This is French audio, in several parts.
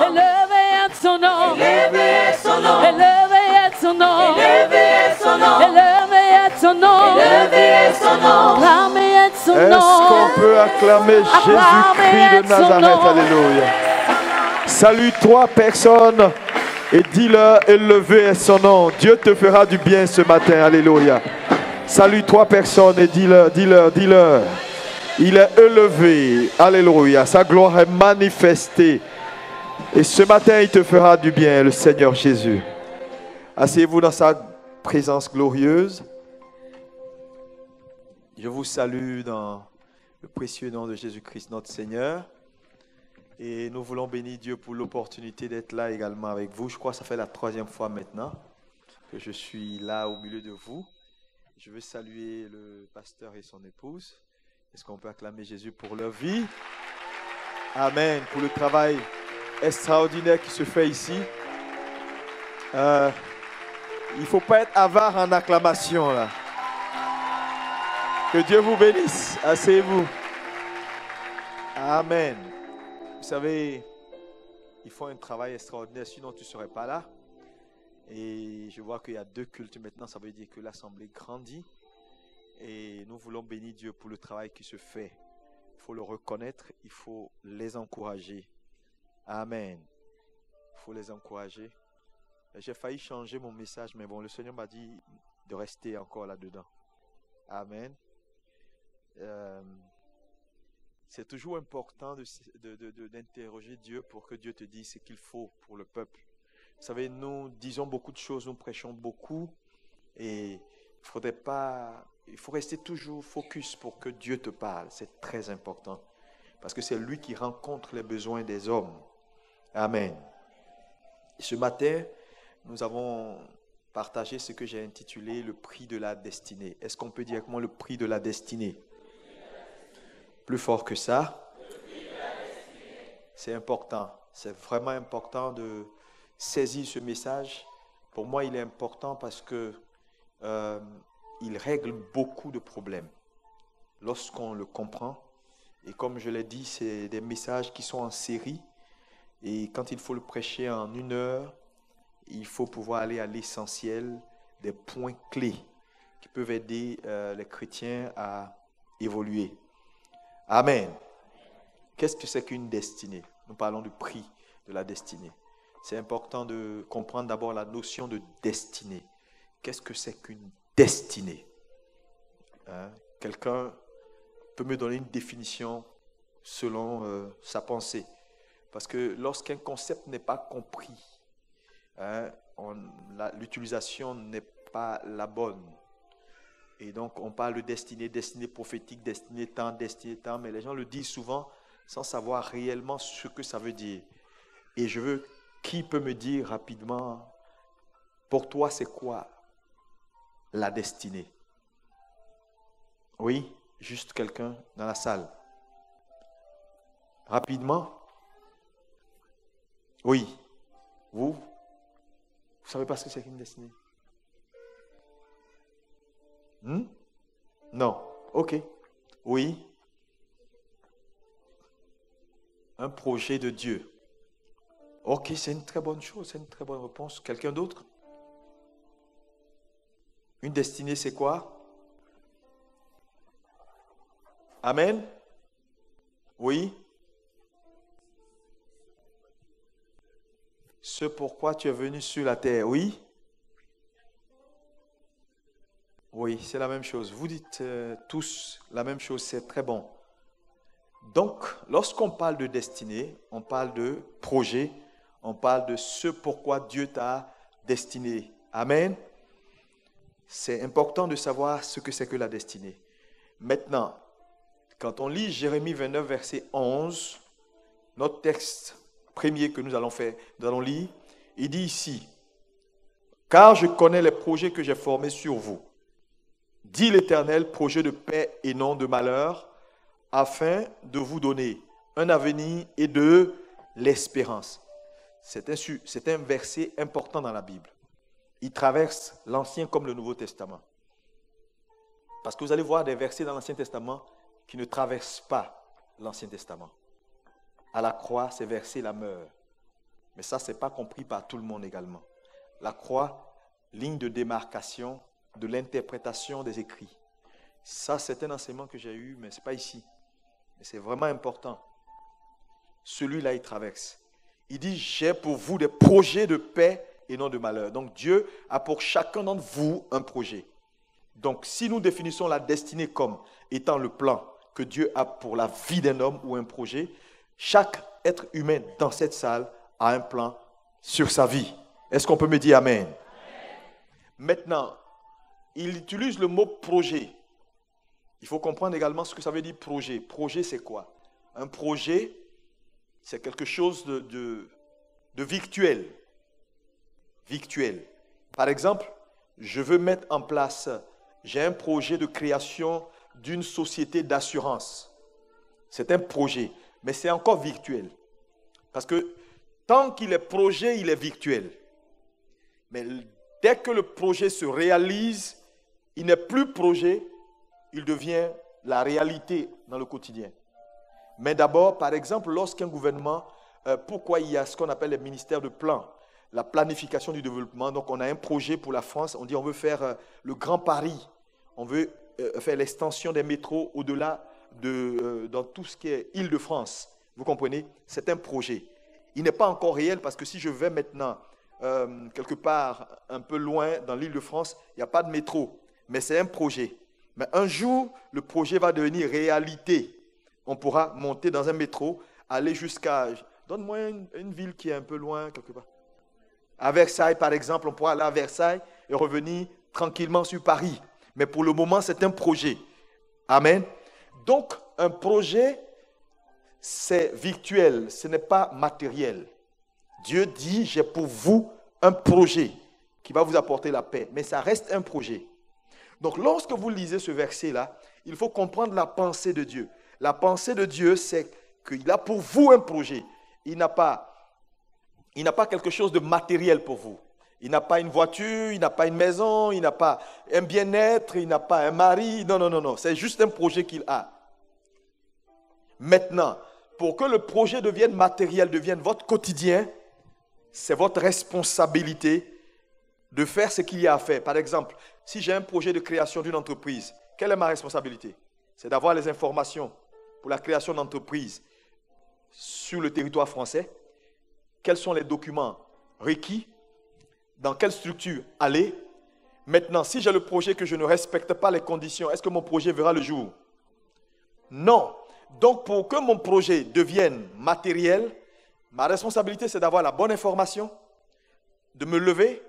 Élevé est son nom. Élevé est son nom. Élevé est son nom. Élevé est son nom. Élevé est son nom. Élevé est son nom. Acclamé est son nom. Est-ce qu'on peut acclamer Jésus-Christ de Nazareth? Alléluia. Salue trois personnes et dis-leur, élevé est son nom. Dieu te fera du bien ce matin. Alléluia. Salue trois personnes et dis-leur. Il est élevé. Alléluia. Sa gloire est manifestée. Et ce matin, il te fera du bien, le Seigneur Jésus. Asseyez-vous dans sa présence glorieuse. Je vous salue dans le précieux nom de Jésus-Christ, notre Seigneur. Et nous voulons bénir Dieu pour l'opportunité d'être là également avec vous. Je crois que ça fait la 3e fois maintenant que je suis là au milieu de vous. Je veux saluer le pasteur et son épouse. Est-ce qu'on peut acclamer Jésus pour leur vie? Amen. Pour le travail extraordinaire qui se fait ici. Il ne faut pas être avare en acclamation là. Que Dieu vous bénisse. Asseyez-vous. Amen. Vous savez, ils font un travail extraordinaire, sinon tu ne serais pas là. Et je vois qu'il y a 2 cultes maintenant, ça veut dire que l'assemblée grandit. Et nous voulons bénir Dieu pour le travail qui se fait. Il faut le reconnaître, il faut les encourager. Amen. Il faut les encourager. J'ai failli changer mon message, mais bon, le Seigneur m'a dit de rester encore là-dedans. Amen. C'est toujours important d'interroger Dieu pour que Dieu te dise ce qu'il faut pour le peuple. Vous savez, nous disons beaucoup de choses, nous prêchons beaucoup et il faut rester toujours focus pour que Dieu te parle. C'est très important parce que c'est lui qui rencontre les besoins des hommes. Amen. Et ce matin, nous avons partagé ce que j'ai intitulé le prix de la destinée. Est-ce qu'on peut dire avec moi le prix de la destinée? Plus fort que ça. C'est important. C'est vraiment important de saisir ce message. Pour moi, il est important parce que il règle beaucoup de problèmes lorsqu'on le comprend. Et comme je l'ai dit, c'est des messages qui sont en série. Et quand il faut le prêcher en 1 heure, il faut pouvoir aller à l'essentiel des points clés qui peuvent aider les chrétiens à évoluer. Amen. Qu'est-ce que c'est qu'une destinée? Nous parlons du prix de la destinée. C'est important de comprendre d'abord la notion de destinée. Qu'est-ce que c'est qu'une destinée? Quelqu'un peut me donner une définition selon sa pensée. Parce que lorsqu'un concept n'est pas compris, l'utilisation n'est pas la bonne. Et donc, on parle de destinée prophétique, destinée temps, mais les gens le disent souvent sans savoir réellement ce que ça veut dire. Et qui peut me dire rapidement, pour toi, c'est quoi la destinée? Oui, juste quelqu'un dans la salle. Rapidement? Oui. Vous ne savez pas ce que c'est qu'une destinée? Non. Ok. Oui. Un projet de Dieu. Ok, c'est une très bonne chose, c'est une très bonne réponse. Quelqu'un d'autre? Une destinée, c'est quoi? Amen? Oui. Ce pourquoi tu es venu sur la terre, oui? Oui, c'est la même chose. Vous dites tous la même chose, c'est très bon. Donc, lorsqu'on parle de destinée, on parle de projet, on parle de ce pourquoi Dieu t'a destiné. Amen. C'est important de savoir ce que c'est que la destinée. Maintenant, quand on lit Jérémie 29, verset 11, notre texte premier que nous allons lire, il dit ici, « Car je connais les projets que j'ai formés sur vous, dit l'Éternel, projet de paix et non de malheur, afin de vous donner un avenir et de l'espérance. » C'est un verset important dans la Bible. Il traverse l'Ancien comme le Nouveau Testament. Parce que vous allez voir des versets dans l'Ancien Testament qui ne traversent pas l'Ancien Testament. À la croix, ces versets la meurent. Mais ça, ce n'est pas compris par tout le monde également. La croix, ligne de démarcation de l'interprétation des écrits. Ça, c'est un enseignement que j'ai eu, mais ce n'est pas ici. Mais c'est vraiment important. Celui-là, il traverse. Il dit, j'ai pour vous des projets de paix et non de malheur. Donc Dieu a pour chacun d'entre vous un projet. Donc si nous définissons la destinée comme étant le plan que Dieu a pour la vie d'un homme ou un projet, chaque être humain dans cette salle a un plan sur sa vie. Est-ce qu'on peut me dire Amen? Maintenant, il utilise le mot projet. Il faut comprendre également ce que ça veut dire projet. Projet, c'est quoi? Un projet, c'est quelque chose de virtuel. Virtuel. Par exemple, je veux mettre en place, j'ai un projet de création d'une société d'assurance. C'est un projet, mais c'est encore virtuel. Parce que tant qu'il est projet, il est virtuel. Mais dès que le projet se réalise, il n'est plus projet, il devient la réalité dans le quotidien. Mais d'abord, par exemple, lorsqu'un gouvernement, pourquoi il y a ce qu'on appelle les ministères de plan, la planification du développement. Donc on a un projet pour la France, on dit on veut faire le Grand Paris, on veut faire l'extension des métros au-delà dans tout ce qui est Île-de-France. Vous comprenez? C'est un projet. Il n'est pas encore réel parce que si je vais maintenant quelque part un peu loin dans l'Île-de-France, il n'y a pas de métro, mais c'est un projet. Mais un jour, le projet va devenir réalité. On pourra monter dans un métro, aller jusqu'à... Donne-moi une ville qui est un peu loin, quelque part. À Versailles, par exemple, on pourra aller à Versailles et revenir tranquillement sur Paris. Mais pour le moment, c'est un projet. Amen. Donc, un projet, c'est virtuel, ce n'est pas matériel. Dieu dit, j'ai pour vous un projet qui va vous apporter la paix. Mais ça reste un projet. Donc, lorsque vous lisez ce verset-là, il faut comprendre la pensée de Dieu. La pensée de Dieu, c'est qu'il a pour vous un projet. Il n'a pas quelque chose de matériel pour vous. Il n'a pas une voiture, il n'a pas une maison, il n'a pas un bien-être, il n'a pas un mari. Non, non, non, non. C'est juste un projet qu'il a. Maintenant, pour que le projet devienne matériel, devienne votre quotidien, c'est votre responsabilité de faire ce qu'il y a à faire. Par exemple, si j'ai un projet de création d'une entreprise, quelle est ma responsabilité? C'est d'avoir les informations pour la création d'entreprise sur le territoire français. Quels sont les documents requis? Dans quelle structure aller? Maintenant, si j'ai le projet que je ne respecte pas les conditions, est-ce que mon projet verra le jour? Non. Donc, pour que mon projet devienne matériel, ma responsabilité, c'est d'avoir la bonne information, de me lever,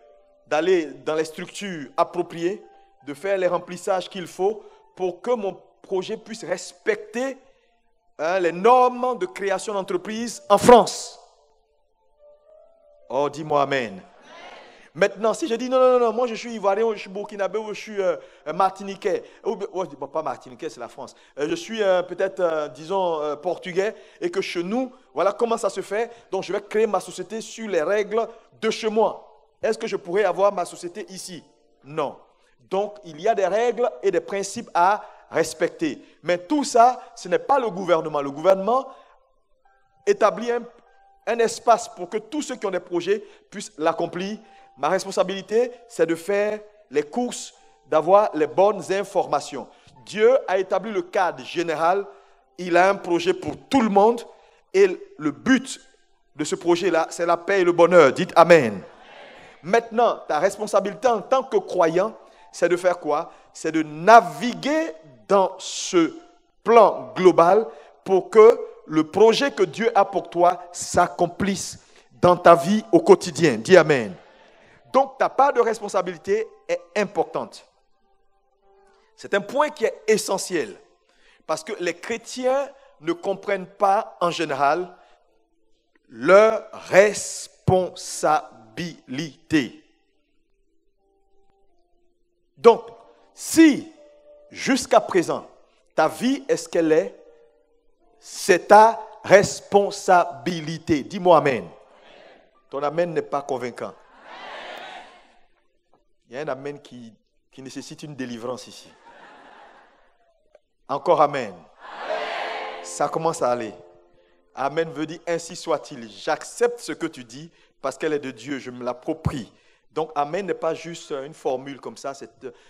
d'aller dans les structures appropriées, de faire les remplissages qu'il faut pour que mon projet puisse respecter les normes de création d'entreprise en France. Oh, dis-moi Amen. Maintenant, si je dis non, moi je suis ivoirien, je suis burkinabé, ou je suis martiniquais, bon, pas martiniquais, c'est la France, je suis peut-être, disons, portugais, et que chez nous, voilà comment ça se fait, donc je vais créer ma société sur les règles de chez moi. Est-ce que je pourrais avoir ma société ici? Non. Donc, il y a des règles et des principes à respecter. Mais tout ça, ce n'est pas le gouvernement. Le gouvernement établit un espace pour que tous ceux qui ont des projets puissent l'accomplir. Ma responsabilité, c'est de faire les courses, d'avoir les bonnes informations. Dieu a établi le cadre général. Il a un projet pour tout le monde. Et le but de ce projet-là, c'est la paix et le bonheur. Dites Amen. Maintenant, ta responsabilité en tant que croyant, c'est de faire quoi? C'est de naviguer dans ce plan global pour que le projet que Dieu a pour toi s'accomplisse dans ta vie au quotidien. Dis Amen. Donc, ta part de responsabilité est importante. C'est un point qui est essentiel. Parce que les chrétiens ne comprennent pas, en général, leur responsabilité. Donc, si, jusqu'à présent, ta vie est ce qu'elle est, c'est ta responsabilité. Dis-moi Amen. Ton Amen n'est pas convaincant. Il y a un Amen qui nécessite une délivrance ici. Encore Amen. Ça commence à aller. Amen veut dire ainsi soit-il. J'accepte ce que tu dis parce qu'elle est de Dieu, je me l'approprie. Donc Amen n'est pas juste une formule comme ça,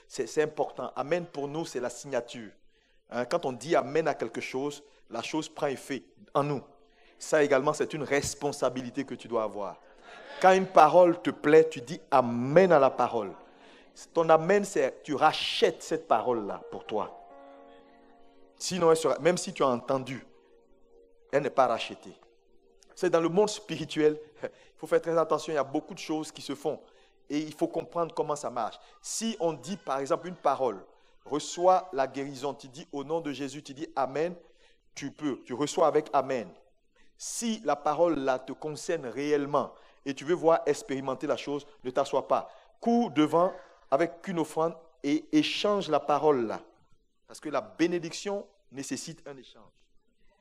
c'est important. Amen pour nous, c'est la signature. Quand on dit Amen à quelque chose, la chose prend effet en nous. Ça également, c'est une responsabilité que tu dois avoir. Quand une parole te plaît, tu dis Amen à la parole. Ton Amen, c'est tu rachètes cette parole-là pour toi. Sinon, elle sera, même si tu as entendu, elle n'est pas rachetée. C'est dans le monde spirituel, il faut faire très attention, il y a beaucoup de choses qui se font. Et il faut comprendre comment ça marche. Si on dit par exemple une parole, reçois la guérison, tu dis au nom de Jésus, tu dis Amen, tu reçois avec Amen. Si la parole là te concerne réellement et tu veux voir expérimenter la chose, ne t'assois pas. Cours devant avec une offrande et échange la parole là. Parce que la bénédiction nécessite un échange.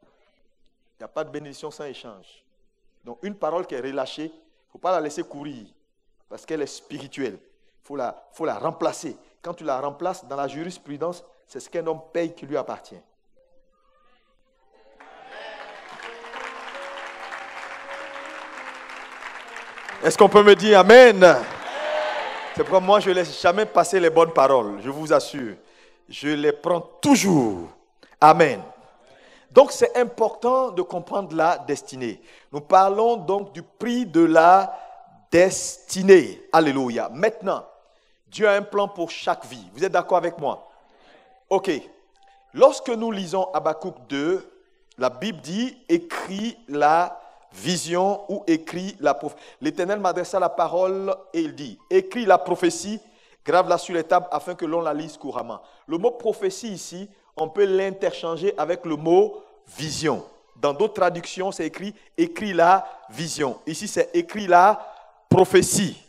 Il n'y a pas de bénédiction sans échange. Donc une parole qui est relâchée, il ne faut pas la laisser courir parce qu'elle est spirituelle. Il faut la remplacer. Quand tu la remplaces dans la jurisprudence, c'est ce qu'un homme paye qui lui appartient. Est-ce qu'on peut me dire Amen? C'est pourquoi moi je ne laisse jamais passer les bonnes paroles, je vous assure. Je les prends toujours. Amen. Donc c'est important de comprendre la destinée. Nous parlons donc du prix de la destinée. Alléluia. Maintenant, Dieu a un plan pour chaque vie. Vous êtes d'accord avec moi? Ok. Lorsque nous lisons Habakkuk 2, la Bible dit « Écris la vision » ou « Écris la prophétie ». L'Éternel m'adressa la parole et il dit « Écris la prophétie, grave-la sur les tables afin que l'on la lise couramment ». Le mot « prophétie » ici, on peut l'interchanger avec le mot « vision ». Dans d'autres traductions, c'est écrit « Écris la vision ». Ici, c'est « Écris la prophétie ».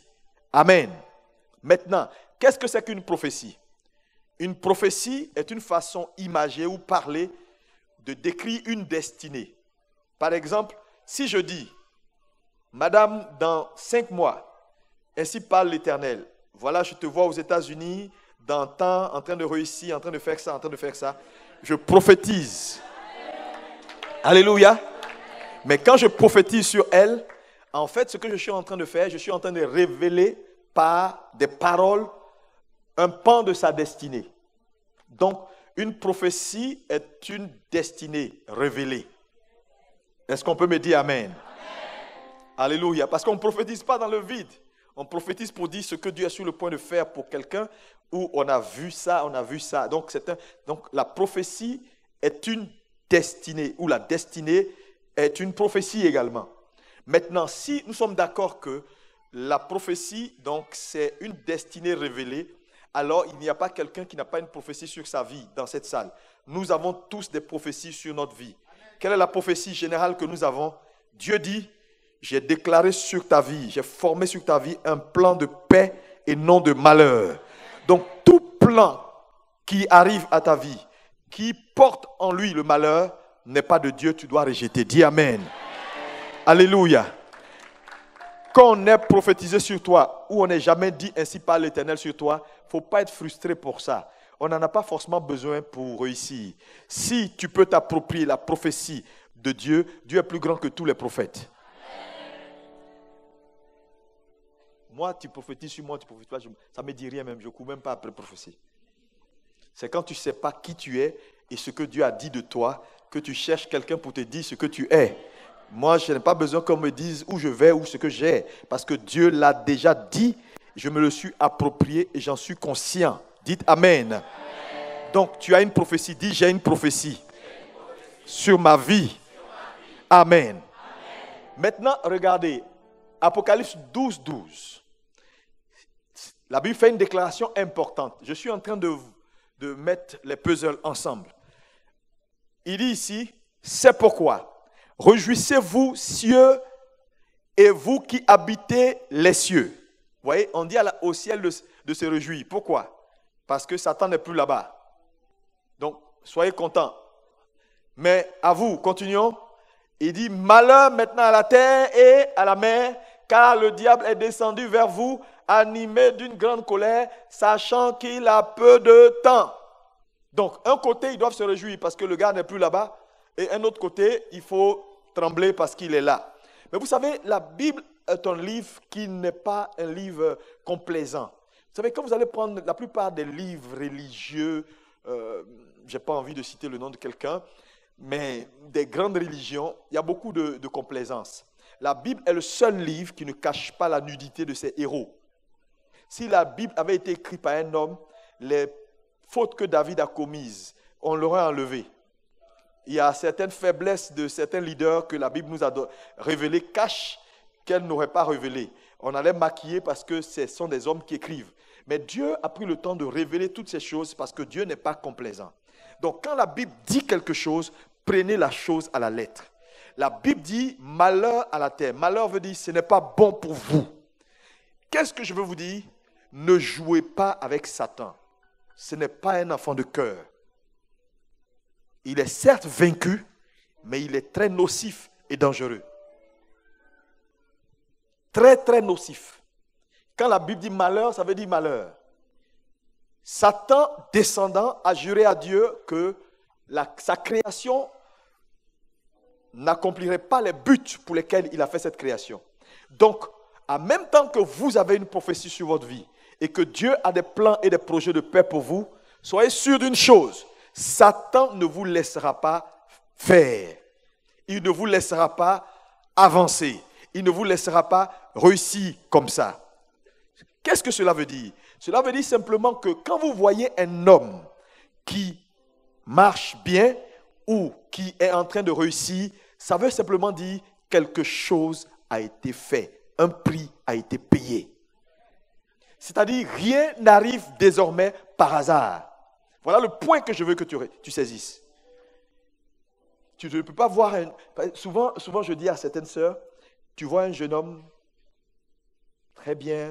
Amen. Maintenant, qu'est-ce que c'est qu'une prophétie? Une prophétie est une façon imagée ou parlée de décrire une destinée. Par exemple, si je dis, Madame, dans 5 mois, ainsi parle l'Éternel, voilà, je te vois aux États-Unis, dans temps, en train de réussir, en train de faire ça, en train de faire ça, je prophétise. Alléluia. Mais quand je prophétise sur elle, en fait, ce que je suis en train de faire, je suis en train de révéler par des paroles un pan de sa destinée. Donc, une prophétie est une destinée révélée. Est-ce qu'on peut me dire Amen? Amen. Alléluia. Parce qu'on ne prophétise pas dans le vide. On prophétise pour dire ce que Dieu est sur le point de faire pour quelqu'un, où on a vu ça, on a vu ça. Donc la prophétie est une destinée, ou la destinée est une prophétie également. Maintenant, si nous sommes d'accord que la prophétie, donc, c'est une destinée révélée, alors il n'y a pas quelqu'un qui n'a pas une prophétie sur sa vie dans cette salle. Nous avons tous des prophéties sur notre vie. Quelle est la prophétie générale que nous avons? Dieu dit, j'ai déclaré sur ta vie, j'ai formé sur ta vie un plan de paix et non de malheur. Donc tout plan qui arrive à ta vie, qui porte en lui le malheur, n'est pas de Dieu, tu dois rejeter. Dis Amen. Alléluia. Quand on est prophétisé sur toi, ou on n'est jamais dit ainsi par l'Éternel sur toi, il ne faut pas être frustré pour ça. On n'en a pas forcément besoin pour réussir. Si tu peux t'approprier la prophétie de Dieu, Dieu est plus grand que tous les prophètes. Moi, tu prophétises sur moi, tu prophétises pas, ça ne me dit rien même, je ne cours même pas après prophétie. C'est quand tu ne sais pas qui tu es et ce que Dieu a dit de toi, que tu cherches quelqu'un pour te dire ce que tu es. Moi, je n'ai pas besoin qu'on me dise où je vais ou ce que j'ai, parce que Dieu l'a déjà dit, je me le suis approprié et j'en suis conscient. Dites Amen. Amen. Donc, tu as une prophétie, dis j'ai une prophétie sur ma vie. Amen. Amen. Maintenant, regardez, Apocalypse 12, 12. La Bible fait une déclaration importante. Je suis en train de mettre les puzzles ensemble. Il dit ici, c'est pourquoi, réjouissez-vous cieux et vous qui habitez les cieux. Vous voyez, on dit au ciel de se réjouir. Pourquoi? Parce que Satan n'est plus là-bas. Donc, soyez contents. Mais à vous, continuons. Il dit, malheur maintenant à la terre et à la mer, car le diable est descendu vers vous, animé d'une grande colère, sachant qu'il a peu de temps. Donc, un côté, ils doivent se réjouir parce que le gars n'est plus là-bas. Et un autre côté, il faut trembler parce qu'il est là. Mais vous savez, la Bible est un livre qui n'est pas un livre complaisant. Vous savez, quand vous allez prendre la plupart des livres religieux, je n'ai pas envie de citer le nom de quelqu'un, mais des grandes religions, il y a beaucoup de complaisance. La Bible est le seul livre qui ne cache pas la nudité de ses héros. Si la Bible avait été écrite par un homme, les fautes que David a commises, on l'aurait enlevées. Il y a certaines faiblesses de certains leaders que la Bible nous a révélées, cachent qu'elle n'aurait pas révélées. On allait maquiller parce que ce sont des hommes qui écrivent. Mais Dieu a pris le temps de révéler toutes ces choses parce que Dieu n'est pas complaisant. Donc quand la Bible dit quelque chose, prenez la chose à la lettre. La Bible dit malheur à la terre. Malheur veut dire ce n'est pas bon pour vous. Qu'est-ce que je veux vous dire? Ne jouez pas avec Satan. Ce n'est pas un enfant de cœur. Il est certes vaincu, mais il est très nocif et dangereux. Très, très nocif. Quand la Bible dit malheur, ça veut dire malheur. Satan, descendant, a juré à Dieu que sa création n'accomplirait pas les buts pour lesquels il a fait cette création. Donc, en même temps que vous avez une prophétie sur votre vie et que Dieu a des plans et des projets de paix pour vous, soyez sûr d'une chose, Satan ne vous laissera pas faire. Il ne vous laissera pas avancer. Il ne vous laissera pas réussir comme ça. Qu'est-ce que cela veut dire? Cela veut dire simplement que quand vous voyez un homme qui marche bien ou qui est en train de réussir, ça veut simplement dire quelque chose a été fait. Un prix a été payé. C'est-à-dire rien n'arrive désormais par hasard. Voilà le point que je veux que tu saisisses. Tu ne peux pas voir un... Souvent, je dis à certaines sœurs, tu vois un jeune homme très bien,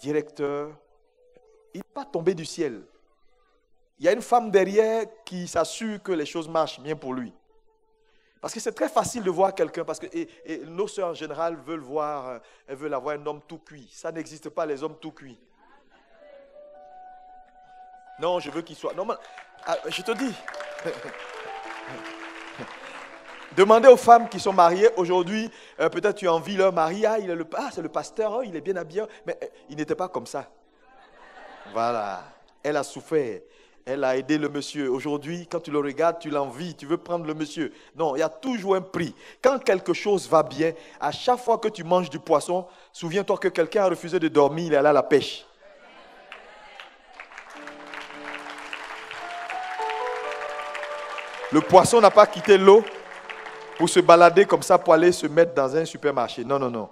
directeur, il n'est pas tombé du ciel. Il y a une femme derrière qui s'assure que les choses marchent bien pour lui. Parce que c'est très facile de voir quelqu'un, parce que et nos sœurs en général elles veulent avoir un homme tout cuit. Ça n'existe pas, les hommes tout cuits. Non, je veux qu'il soit... Non, je te dis. Demandez aux femmes qui sont mariées aujourd'hui, peut-être tu envies leur mari, c'est le pasteur, il est bien habillé, mais il n'était pas comme ça. Voilà, elle a souffert, elle a aidé le monsieur. Aujourd'hui, quand tu le regardes, tu l'envies, tu veux prendre le monsieur. Non, il y a toujours un prix. Quand quelque chose va bien, à chaque fois que tu manges du poisson, souviens-toi que quelqu'un a refusé de dormir, il est allé à la pêche. Le poisson n'a pas quitté l'eau pour se balader comme ça, pour aller se mettre dans un supermarché. Non, non, non.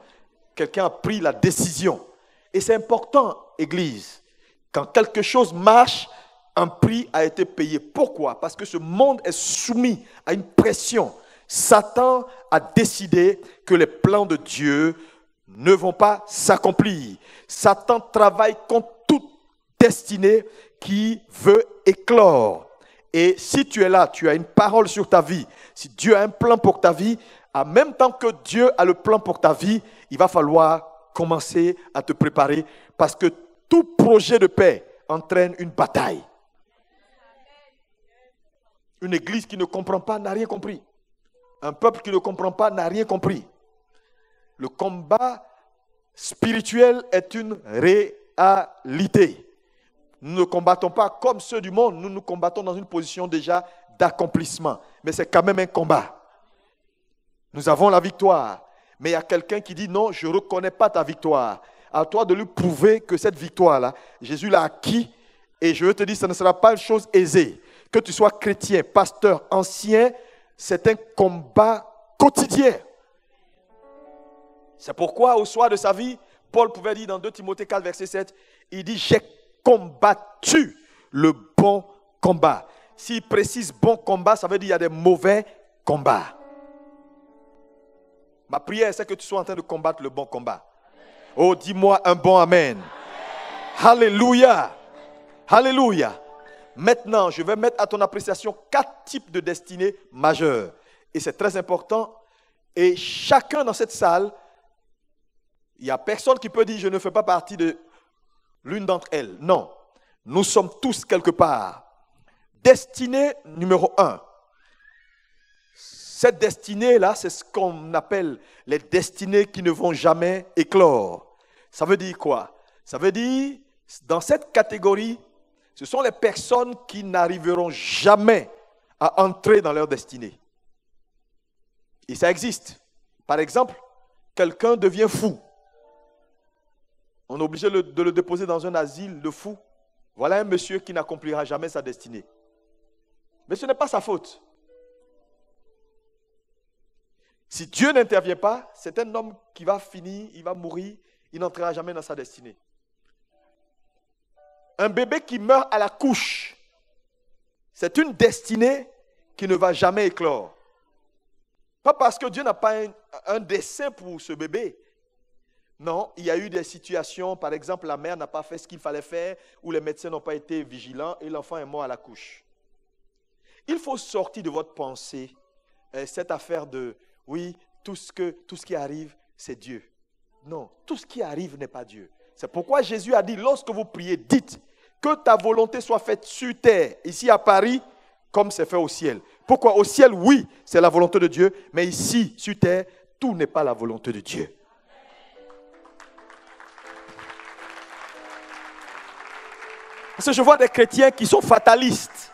Quelqu'un a pris la décision. Et c'est important, Église. Quand quelque chose marche, un prix a été payé. Pourquoi? Parce que ce monde est soumis à une pression. Satan a décidé que les plans de Dieu ne vont pas s'accomplir. Satan travaille contre toute destinée qui veut éclore. Et si tu es là, tu as une parole sur ta vie, si Dieu a un plan pour ta vie, en même temps que Dieu a le plan pour ta vie, il va falloir commencer à te préparer parce que tout projet de paix entraîne une bataille. Une église qui ne comprend pas n'a rien compris. Un peuple qui ne comprend pas n'a rien compris. Le combat spirituel est une réalité. Nous ne combattons pas comme ceux du monde, nous nous combattons dans une position déjà d'accomplissement. Mais c'est quand même un combat. Nous avons la victoire. Mais il y a quelqu'un qui dit non, je ne reconnais pas ta victoire. À toi de lui prouver que cette victoire-là, Jésus l'a acquis. Et je veux te dire, ça ne sera pas une chose aisée. Que tu sois chrétien, pasteur, ancien, c'est un combat quotidien. C'est pourquoi au soir de sa vie, Paul pouvait dire dans 2 Timothée 4, verset 7, il dit, j'ai combattu le bon combat. S'il précise bon combat, ça veut dire qu'il y a des mauvais combats. Ma prière, c'est que tu sois en train de combattre le bon combat. Oh, dis-moi un bon amen. Alléluia. Alléluia. Maintenant, je vais mettre à ton appréciation 4 types de destinées majeures. Et c'est très important. Et chacun dans cette salle, il n'y a personne qui peut dire je ne fais pas partie de l'une d'entre elles. Non. Nous sommes tous quelque part. Destinée numéro 1. Cette destinée-là, c'est ce qu'on appelle les destinées qui ne vont jamais éclore. Ça veut dire quoi? Ça veut dire, dans cette catégorie, ce sont les personnes qui n'arriveront jamais à entrer dans leur destinée. Et ça existe. Par exemple, quelqu'un devient fou. On est obligé de le déposer dans un asile de fous. Voilà un monsieur qui n'accomplira jamais sa destinée. Mais ce n'est pas sa faute. Si Dieu n'intervient pas, c'est un homme qui va finir, il va mourir, il n'entrera jamais dans sa destinée. Un bébé qui meurt à la couche, c'est une destinée qui ne va jamais éclore. Pas parce que Dieu n'a pas un dessein pour ce bébé. Non, il y a eu des situations, par exemple, la mère n'a pas fait ce qu'il fallait faire, ou les médecins n'ont pas été vigilants et l'enfant est mort à la couche. Il faut sortir de votre pensée cette affaire de, oui, tout ce qui arrive, c'est Dieu. Non, tout ce qui arrive n'est pas Dieu. C'est pourquoi Jésus a dit, lorsque vous priez, dites que ta volonté soit faite sur terre, ici à Paris, comme c'est fait au ciel. Pourquoi? Au ciel, oui, c'est la volonté de Dieu, mais ici, sur terre, tout n'est pas la volonté de Dieu. Parce que je vois des chrétiens qui sont fatalistes.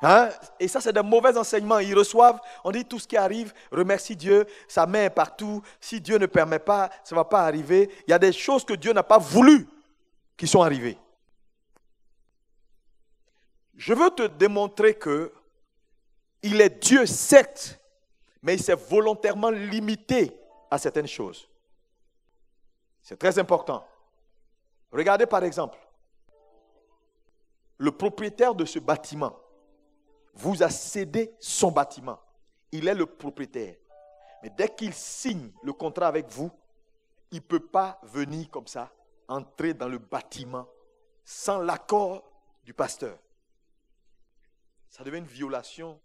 Hein? Et ça, c'est de mauvais enseignements. Ils reçoivent, on dit tout ce qui arrive, remercie Dieu, sa main est partout. Si Dieu ne permet pas, ça ne va pas arriver. Il y a des choses que Dieu n'a pas voulu qui sont arrivées. Je veux te démontrer que il est Dieu, certes, mais il s'est volontairement limité à certaines choses. C'est très important. Regardez par exemple, le propriétaire de ce bâtiment vous a cédé son bâtiment. Il est le propriétaire. Mais dès qu'il signe le contrat avec vous, il ne peut pas venir comme ça, entrer dans le bâtiment sans l'accord du pasteur. Ça devient une violation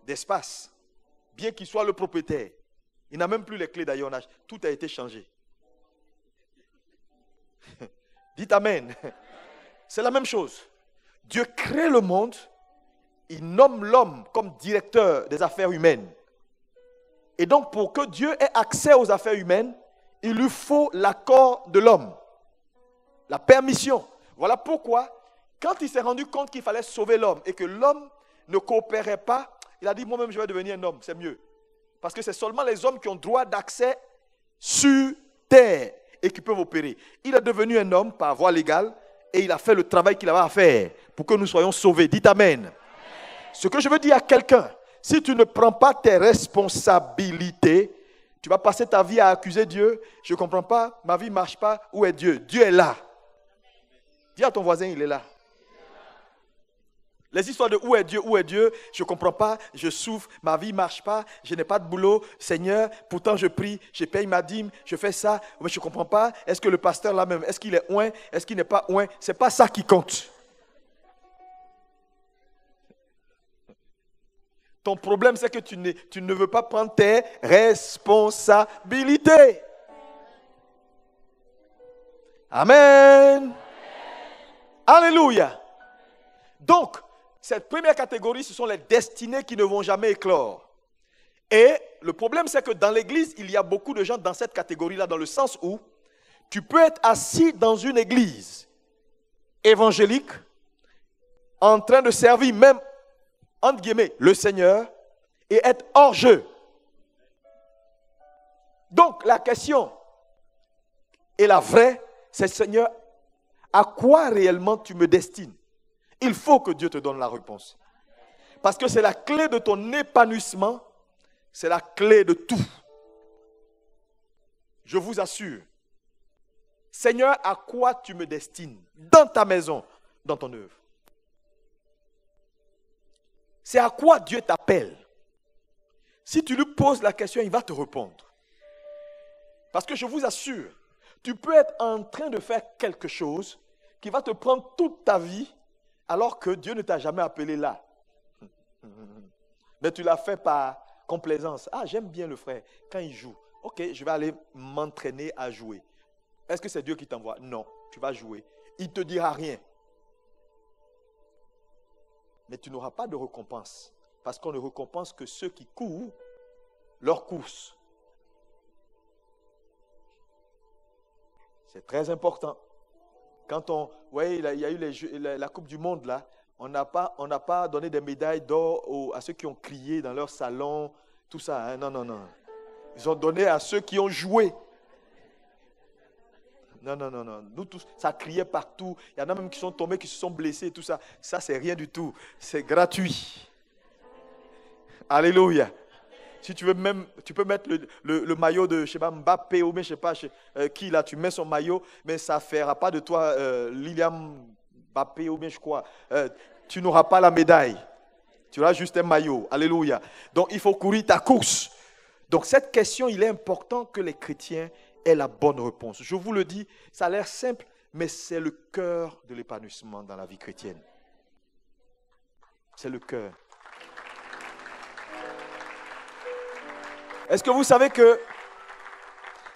d'espace. Bien qu'il soit le propriétaire. Il n'a même plus les clés d'ailleurs. Tout a été changé. Dites Amen. C'est la même chose. Dieu crée le monde. Il nomme l'homme comme directeur des affaires humaines. Et donc, pour que Dieu ait accès aux affaires humaines, il lui faut l'accord de l'homme. La permission. Voilà pourquoi, quand il s'est rendu compte qu'il fallait sauver l'homme et que l'homme ne coopérait pas, il a dit, moi-même, je vais devenir un homme, c'est mieux. Parce que c'est seulement les hommes qui ont droit d'accès sur terre et qui peuvent opérer. Il est devenu un homme par voie légale et il a fait le travail qu'il avait à faire pour que nous soyons sauvés. Dites Amen. Ce que je veux dire à quelqu'un, si tu ne prends pas tes responsabilités, tu vas passer ta vie à accuser Dieu. Je ne comprends pas, ma vie ne marche pas. Où est Dieu? Dieu est là. Dis à ton voisin, il est là. Les histoires de où est Dieu, je ne comprends pas, je souffre, ma vie ne marche pas, je n'ai pas de boulot, Seigneur, pourtant je prie, je paye ma dîme, je fais ça, mais je ne comprends pas, est-ce que le pasteur là même, est-ce qu'il est oint, est-ce qu'il n'est pas oint? Ce n'est pas ça qui compte. Ton problème, c'est que tu ne veux pas prendre tes responsabilités. Amen. Alléluia. Donc, cette première catégorie, ce sont les destinées qui ne vont jamais éclore. Et le problème, c'est que dans l'église, il y a beaucoup de gens dans cette catégorie-là, dans le sens où tu peux être assis dans une église évangélique, en train de servir même, entre guillemets, le Seigneur, et être hors jeu. Donc, la question est la vraie, c'est Seigneur, à quoi réellement tu me destines? Il faut que Dieu te donne la réponse. Parce que c'est la clé de ton épanouissement, c'est la clé de tout. Je vous assure. Seigneur, à quoi tu me destines? Dans ta maison, dans ton œuvre. C'est à quoi Dieu t'appelle. Si tu lui poses la question, il va te répondre. Parce que je vous assure, tu peux être en train de faire quelque chose qui va te prendre toute ta vie, alors que Dieu ne t'a jamais appelé là. Mais tu l'as fait par complaisance. Ah, j'aime bien le frère quand il joue. Ok, je vais aller m'entraîner à jouer. Est-ce que c'est Dieu qui t'envoie? Non, tu vas jouer. Il ne te dira rien. Mais tu n'auras pas de récompense. Parce qu'on ne récompense que ceux qui courent leur course. C'est très important. Quand on, vous voyez, il y a eu la Coupe du Monde là, on n'a pas donné des médailles d'or à ceux qui ont crié dans leur salon, tout ça. Hein? Non, non, non. Ils ont donné à ceux qui ont joué. Non, non, non, non. Nous tous, ça criait partout. Il y en a même qui sont tombés, qui se sont blessés et tout ça. Ça, c'est rien du tout. C'est gratuit. Alléluia. Si tu veux même, tu peux mettre le maillot de, je sais pas, Mbappé ou je sais pas qui là, tu mets son maillot, mais ça ne fera pas de toi Lilian Mbappé ou bien je crois. Tu n'auras pas la médaille. Tu auras juste un maillot. Alléluia. Donc, il faut courir ta course. Donc, cette question, il est important que les chrétiens aient la bonne réponse. Je vous le dis, ça a l'air simple, mais c'est le cœur de l'épanouissement dans la vie chrétienne. C'est le cœur. Est-ce que vous savez que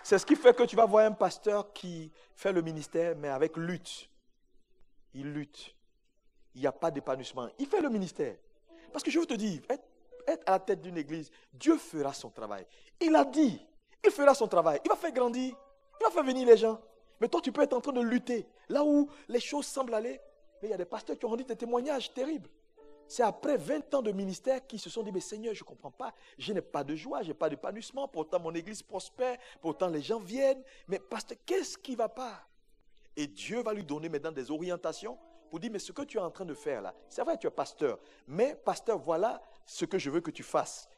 c'est ce qui fait que tu vas voir un pasteur qui fait le ministère, mais avec lutte. Il lutte. Il n'y a pas d'épanouissement. Il fait le ministère. Parce que je veux te dire, être à la tête d'une église, Dieu fera son travail. Il a dit, il fera son travail. Il va faire grandir. Il va faire venir les gens. Mais toi, tu peux être en train de lutter. Là où les choses semblent aller, mais il y a des pasteurs qui ont rendu des témoignages terribles. C'est après 20 ans de ministère qu'ils se sont dit, mais Seigneur, je ne comprends pas, je n'ai pas de joie, je n'ai pas d'épanouissement, pourtant mon église prospère, pourtant les gens viennent, mais pasteur, qu'est-ce qui ne va pas? Et Dieu va lui donner maintenant des orientations pour dire, mais ce que tu es en train de faire là, c'est vrai, tu es pasteur, mais pasteur, voilà ce que je veux que tu fasses.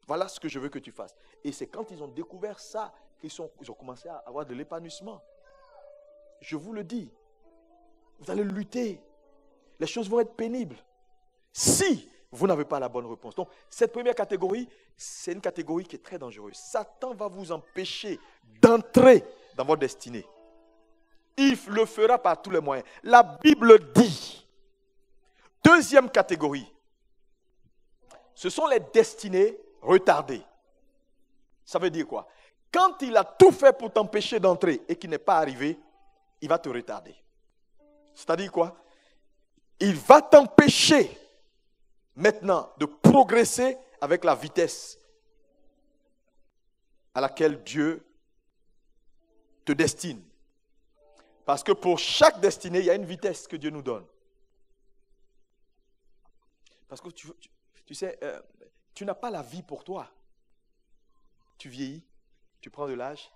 Voilà ce que je veux que tu fasses. Et c'est quand ils ont découvert ça qu'ils ont commencé à avoir de l'épanouissement. Je vous le dis, vous allez lutter, les choses vont être pénibles. Si vous n'avez pas la bonne réponse. Donc, cette première catégorie, c'est une catégorie qui est très dangereuse. Satan va vous empêcher d'entrer dans votre destinée. Il le fera par tous les moyens. La Bible dit. Deuxième catégorie. Ce sont les destinées retardées. Ça veut dire quoi? Quand il a tout fait pour t'empêcher d'entrer et qu'il n'est pas arrivé, il va te retarder. C'est-à-dire quoi? Il va t'empêcher maintenant de progresser avec la vitesse à laquelle Dieu te destine. Parce que pour chaque destinée, il y a une vitesse que Dieu nous donne. Parce que tu sais, tu n'as pas la vie pour toi. Tu vieillis, tu prends de l'âge,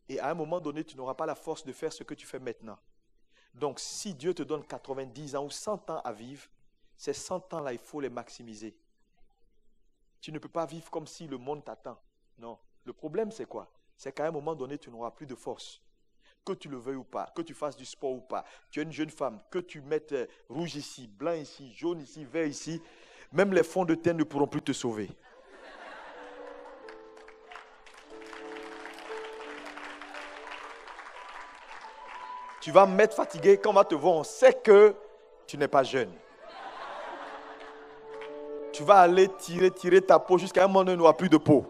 et à un moment donné, tu n'auras pas la force de faire ce que tu fais maintenant. Donc, si Dieu te donne 90 ans ou 100 ans à vivre, ces 100 ans-là, il faut les maximiser. Tu ne peux pas vivre comme si le monde t'attend. Non. Le problème, c'est quoi? C'est qu'à un moment donné, tu n'auras plus de force. Que tu le veuilles ou pas, que tu fasses du sport ou pas, tu es une jeune femme, que tu mettes rouge ici, blanc ici, jaune ici, vert ici, même les fonds de teint ne pourront plus te sauver. Tu vas me mettre fatigué, quand on va te voir, on sait que tu n'es pas jeune. Tu vas aller tirer ta peau jusqu'à un moment où il n'y aura plus de peau.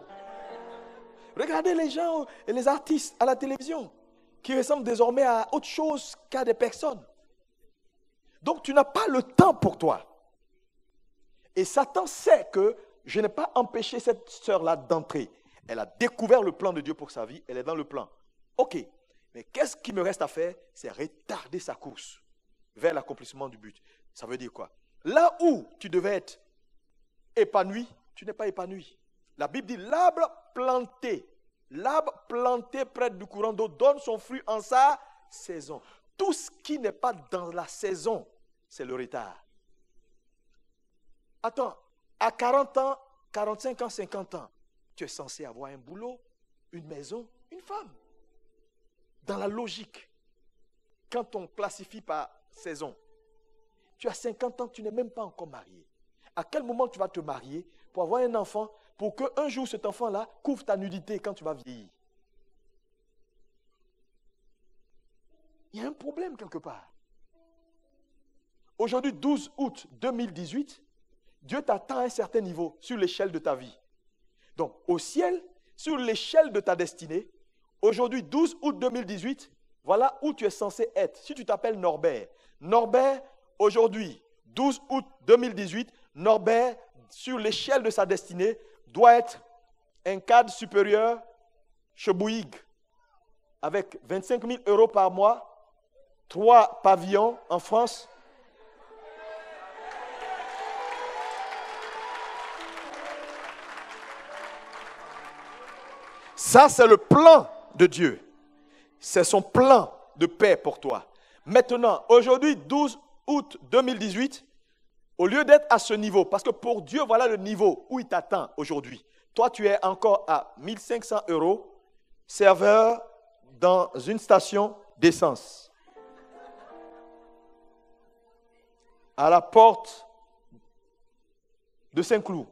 Regardez les gens et les artistes à la télévision qui ressemblent désormais à autre chose qu'à des personnes. Donc tu n'as pas le temps pour toi. Et Satan sait que je n'ai pas empêché cette sœur-là d'entrer. Elle a découvert le plan de Dieu pour sa vie, elle est dans le plan. Ok, mais qu'est-ce qui me reste à faire? C'est retarder sa course vers l'accomplissement du but. Ça veut dire quoi? Là où tu devais être épanoui, tu n'es pas épanoui. La Bible dit l'arbre planté près du courant d'eau donne son fruit en sa saison. Tout ce qui n'est pas dans la saison, c'est le retard. Attends, à 40 ans, 45 ans, 50 ans, tu es censé avoir un boulot, une maison, une femme. Dans la logique, quand on classifie par saison, tu as 50 ans, tu n'es même pas encore marié. À quel moment tu vas te marier pour avoir un enfant, pour qu'un jour cet enfant-là couvre ta nudité quand tu vas vieillir? Il y a un problème quelque part. Aujourd'hui, 12 août 2018, Dieu t'attend à un certain niveau sur l'échelle de ta vie. Donc, au ciel, sur l'échelle de ta destinée, aujourd'hui, 12 août 2018, voilà où tu es censé être. Si tu t'appelles Norbert, aujourd'hui, 12 août 2018, Norbert, sur l'échelle de sa destinée, doit être un cadre supérieur chez Bouygues, avec 25 000 € par mois, 3 pavillons en France. Ça, c'est le plan de Dieu. C'est son plan de paix pour toi. Maintenant, aujourd'hui, 12 août 2018, au lieu d'être à ce niveau, parce que pour Dieu, voilà le niveau où il t'attend aujourd'hui. Toi, tu es encore à 1 500 €, serveur dans une station d'essence. À la porte de Saint-Cloud.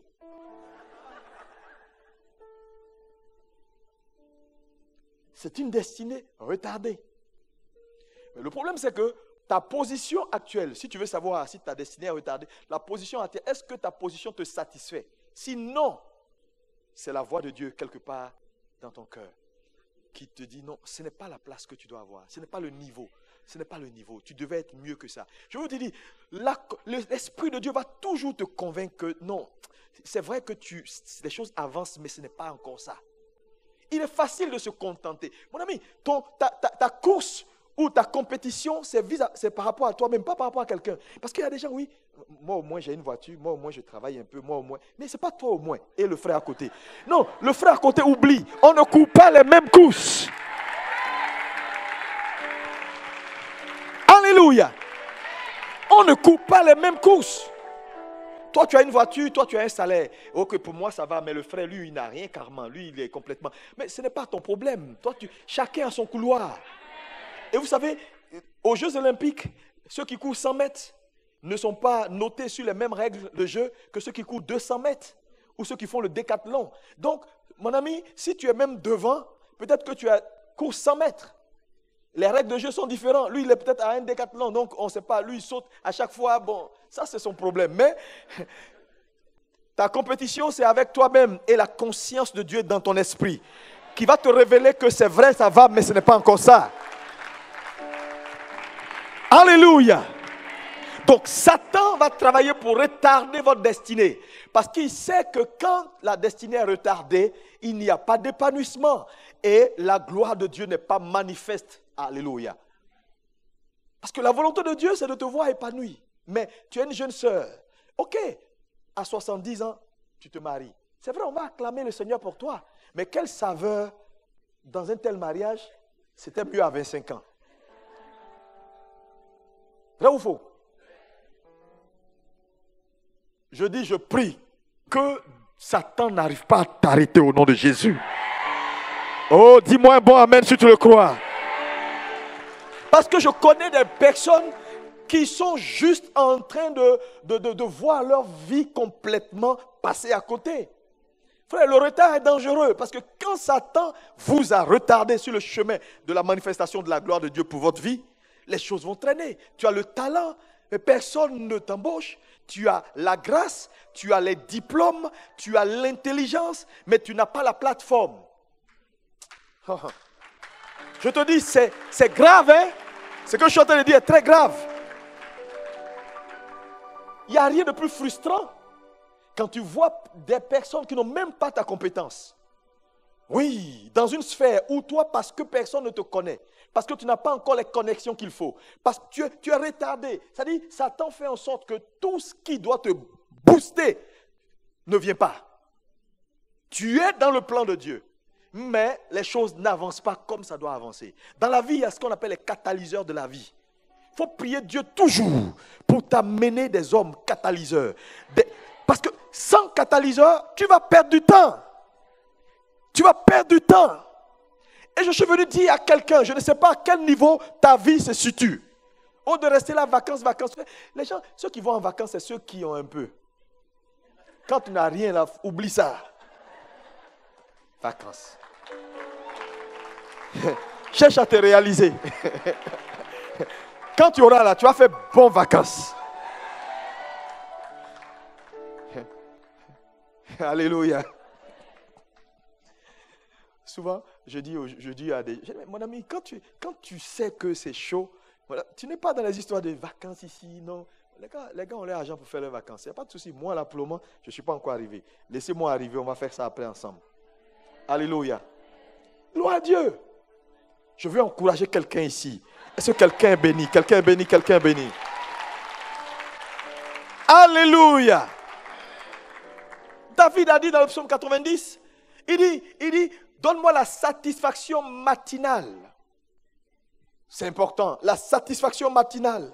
C'est une destinée retardée. Mais le problème, c'est que ta position actuelle, si tu veux savoir si ta destinée est retardée, la position actuelle, est-ce que ta position te satisfait? Sinon, c'est la voix de Dieu quelque part dans ton cœur qui te dit non, ce n'est pas la place que tu dois avoir, ce n'est pas le niveau. Ce n'est pas le niveau. Tu devais être mieux que ça. Je vous dis, l'Esprit de Dieu va toujours te convaincre que non, c'est vrai que les choses avancent, mais ce n'est pas encore ça. Il est facile de se contenter. Mon ami, ta course ou ta compétition, c'est par rapport à toi-même, pas par rapport à quelqu'un. Parce qu'il y a des gens, oui, moi au moins j'ai une voiture, moi au moins je travaille un peu, moi au moins. Mais ce n'est pas toi au moins et le frère à côté. Non, le frère à côté oublie. On ne court pas les mêmes courses. Alléluia. On ne court pas les mêmes courses. Toi, tu as une voiture, toi, tu as un salaire. Ok, pour moi, ça va, mais le frère, lui, il n'a rien carrément. Lui, il est complètement... Mais ce n'est pas ton problème. Toi, chacun a son couloir. Et vous savez, aux Jeux Olympiques, ceux qui courent 100 mètres ne sont pas notés sur les mêmes règles de jeu que ceux qui courent 200 mètres ou ceux qui font le décathlon. Donc, mon ami, si tu es même devant, peut-être que tu cours 100 mètres. Les règles de jeu sont différentes. Lui, il est peut-être à un décathlon, donc on ne sait pas. Lui, il saute à chaque fois. Bon, ça, c'est son problème. Mais ta compétition, c'est avec toi-même et la conscience de Dieu dans ton esprit qui va te révéler que c'est vrai, ça va, mais ce n'est pas encore ça. Alléluia. Donc, Satan va travailler pour retarder votre destinée. Parce qu'il sait que quand la destinée est retardée, il n'y a pas d'épanouissement. Et la gloire de Dieu n'est pas manifeste. Alléluia. Parce que la volonté de Dieu, c'est de te voir épanoui. Mais tu es une jeune sœur. Ok, à 70 ans, tu te maries. C'est vrai, on va acclamer le Seigneur pour toi. Mais quelle saveur dans un tel mariage, c'était mieux à 25 ans. Vrai ou faux? Je dis, je prie que Satan n'arrive pas à t'arrêter au nom de Jésus. Oh, dis-moi un bon amen si tu le crois. Parce que je connais des personnes qui sont juste en train de voir leur vie complètement passer à côté. Frère, le retard est dangereux parce que quand Satan vous a retardé sur le chemin de la manifestation de la gloire de Dieu pour votre vie, les choses vont traîner. Tu as le talent, mais personne ne t'embauche. Tu as la grâce, tu as les diplômes, tu as l'intelligence, mais tu n'as pas la plateforme. Je te dis, c'est grave, hein? Ce que je suis en train de dire est très grave. Il n'y a rien de plus frustrant quand tu vois des personnes qui n'ont même pas ta compétence. Oui, dans une sphère où toi, parce que personne ne te connaît, parce que tu n'as pas encore les connexions qu'il faut, parce que tu es retardé. C'est-à-dire, Satan fait en sorte que tout ce qui doit te booster ne vient pas. Tu es dans le plan de Dieu, mais les choses n'avancent pas comme ça doit avancer. Dans la vie, il y a ce qu'on appelle les catalyseurs de la vie. Il faut prier Dieu toujours pour t'amener des hommes catalyseurs. Parce que sans catalyseur, tu vas perdre du temps. Tu vas perdre du temps. Et je suis venu dire à quelqu'un, je ne sais pas à quel niveau ta vie se situe. Au de rester là, vacances. Les gens, ceux qui vont en vacances, c'est ceux qui ont un peu. Quand tu n'as rien là, oublie ça. Vacances. Cherche à te réaliser. Quand tu auras là, tu vas faire bonnes vacances. Alléluia. Souvent, je dis à des... Mon ami, quand tu sais que c'est chaud, voilà, tu n'es pas dans les histoires de vacances ici, non. Les gars ont leur argent pour faire leurs vacances. Il n'y a pas de souci. Moi, là, pour le moment, je ne suis pas encore arrivé. Laissez-moi arriver, on va faire ça après ensemble. Alléluia. Gloire à Dieu. Je veux encourager quelqu'un ici. Est-ce que quelqu'un est béni? Quelqu'un est béni? Quelqu'un est béni? Alléluia. David a dit dans le psaume 90, il dit, donne-moi la satisfaction matinale. C'est important, la satisfaction matinale.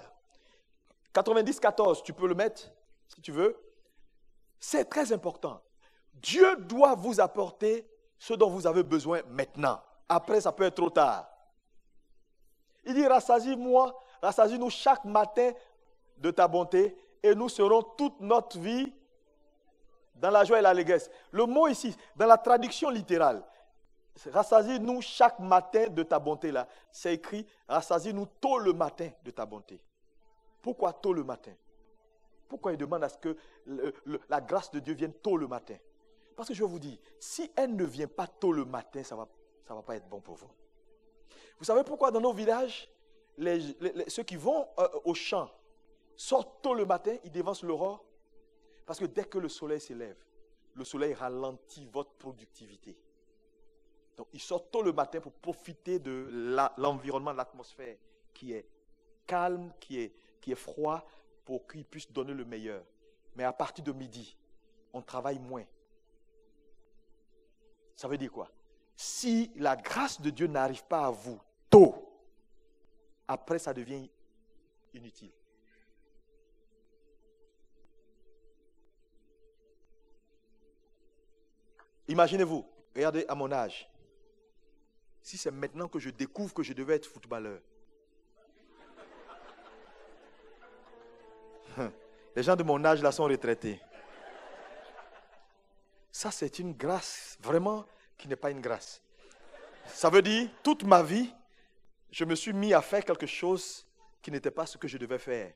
90, 14, tu peux le mettre si tu veux. C'est très important. Dieu doit vous apporter ce dont vous avez besoin maintenant. Après, ça peut être trop tard. Il dit, rassasie-nous chaque matin de ta bonté et nous serons toute notre vie dans la joie et l'allégresse. Le mot ici, dans la traduction littérale, rassasie-nous chaque matin de ta bonté là. C'est écrit, rassasie-nous tôt le matin de ta bonté. Pourquoi tôt le matin? Pourquoi il demande à ce que la grâce de Dieu vienne tôt le matin? Parce que je vous dis, si elle ne vient pas tôt le matin, ça va pas être bon pour vous. Vous savez pourquoi dans nos villages, ceux qui vont au champ sortent tôt le matin, ils devancent l'aurore? Parce que dès que le soleil s'élève, le soleil ralentit votre productivité. Donc ils sortent tôt le matin pour profiter de l'environnement, de l'atmosphère qui est calme, qui est froid, pour qu'ils puissent donner le meilleur. Mais à partir de midi, on travaille moins. Ça veut dire quoi? Si la grâce de Dieu n'arrive pas à vous tôt, après ça devient inutile. Imaginez-vous, regardez à mon âge. Si c'est maintenant que je découvre que je devais être footballeur. Les gens de mon âge là sont retraités. Ça c'est une grâce vraiment qui n'est pas une grâce. Ça veut dire, toute ma vie, je me suis mis à faire quelque chose qui n'était pas ce que je devais faire.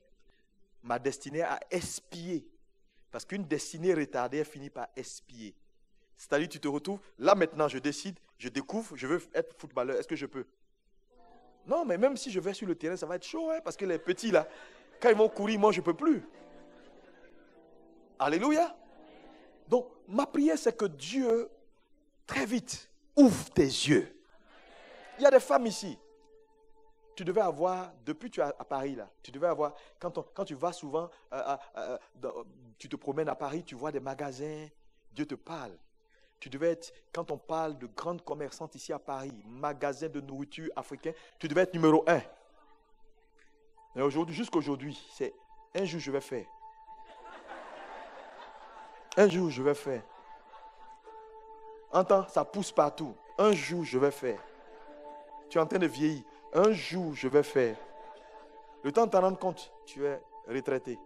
Ma destinée a espié. Parce qu'une destinée retardée, elle finit par espier. C'est-à-dire, tu te retrouves, là maintenant, je décide, je découvre, je veux être footballeur. Est-ce que je peux? Non, mais même si je vais sur le terrain, ça va être chaud, hein, parce que les petits là, quand ils vont courir, moi, je ne peux plus. Alléluia. Donc, ma prière, c'est que Dieu, très vite, ouvre tes yeux. Il y a des femmes ici. Tu devais avoir, depuis que tu es à Paris, là, tu devais avoir, quand tu vas souvent, tu te promènes à Paris, tu vois des magasins, Dieu te parle. Tu devais être, quand on parle de grandes commerçantes ici à Paris, magasins de nourriture africains, tu devais être numéro 1. Mais aujourd'hui, jusqu'aujourd'hui, c'est un jour je vais faire. Un jour je vais faire. Entends, ça pousse partout. Un jour je vais faire. Tu es en train de vieillir. Un jour je vais faire. Le temps de t'en rendre compte, tu es retraité.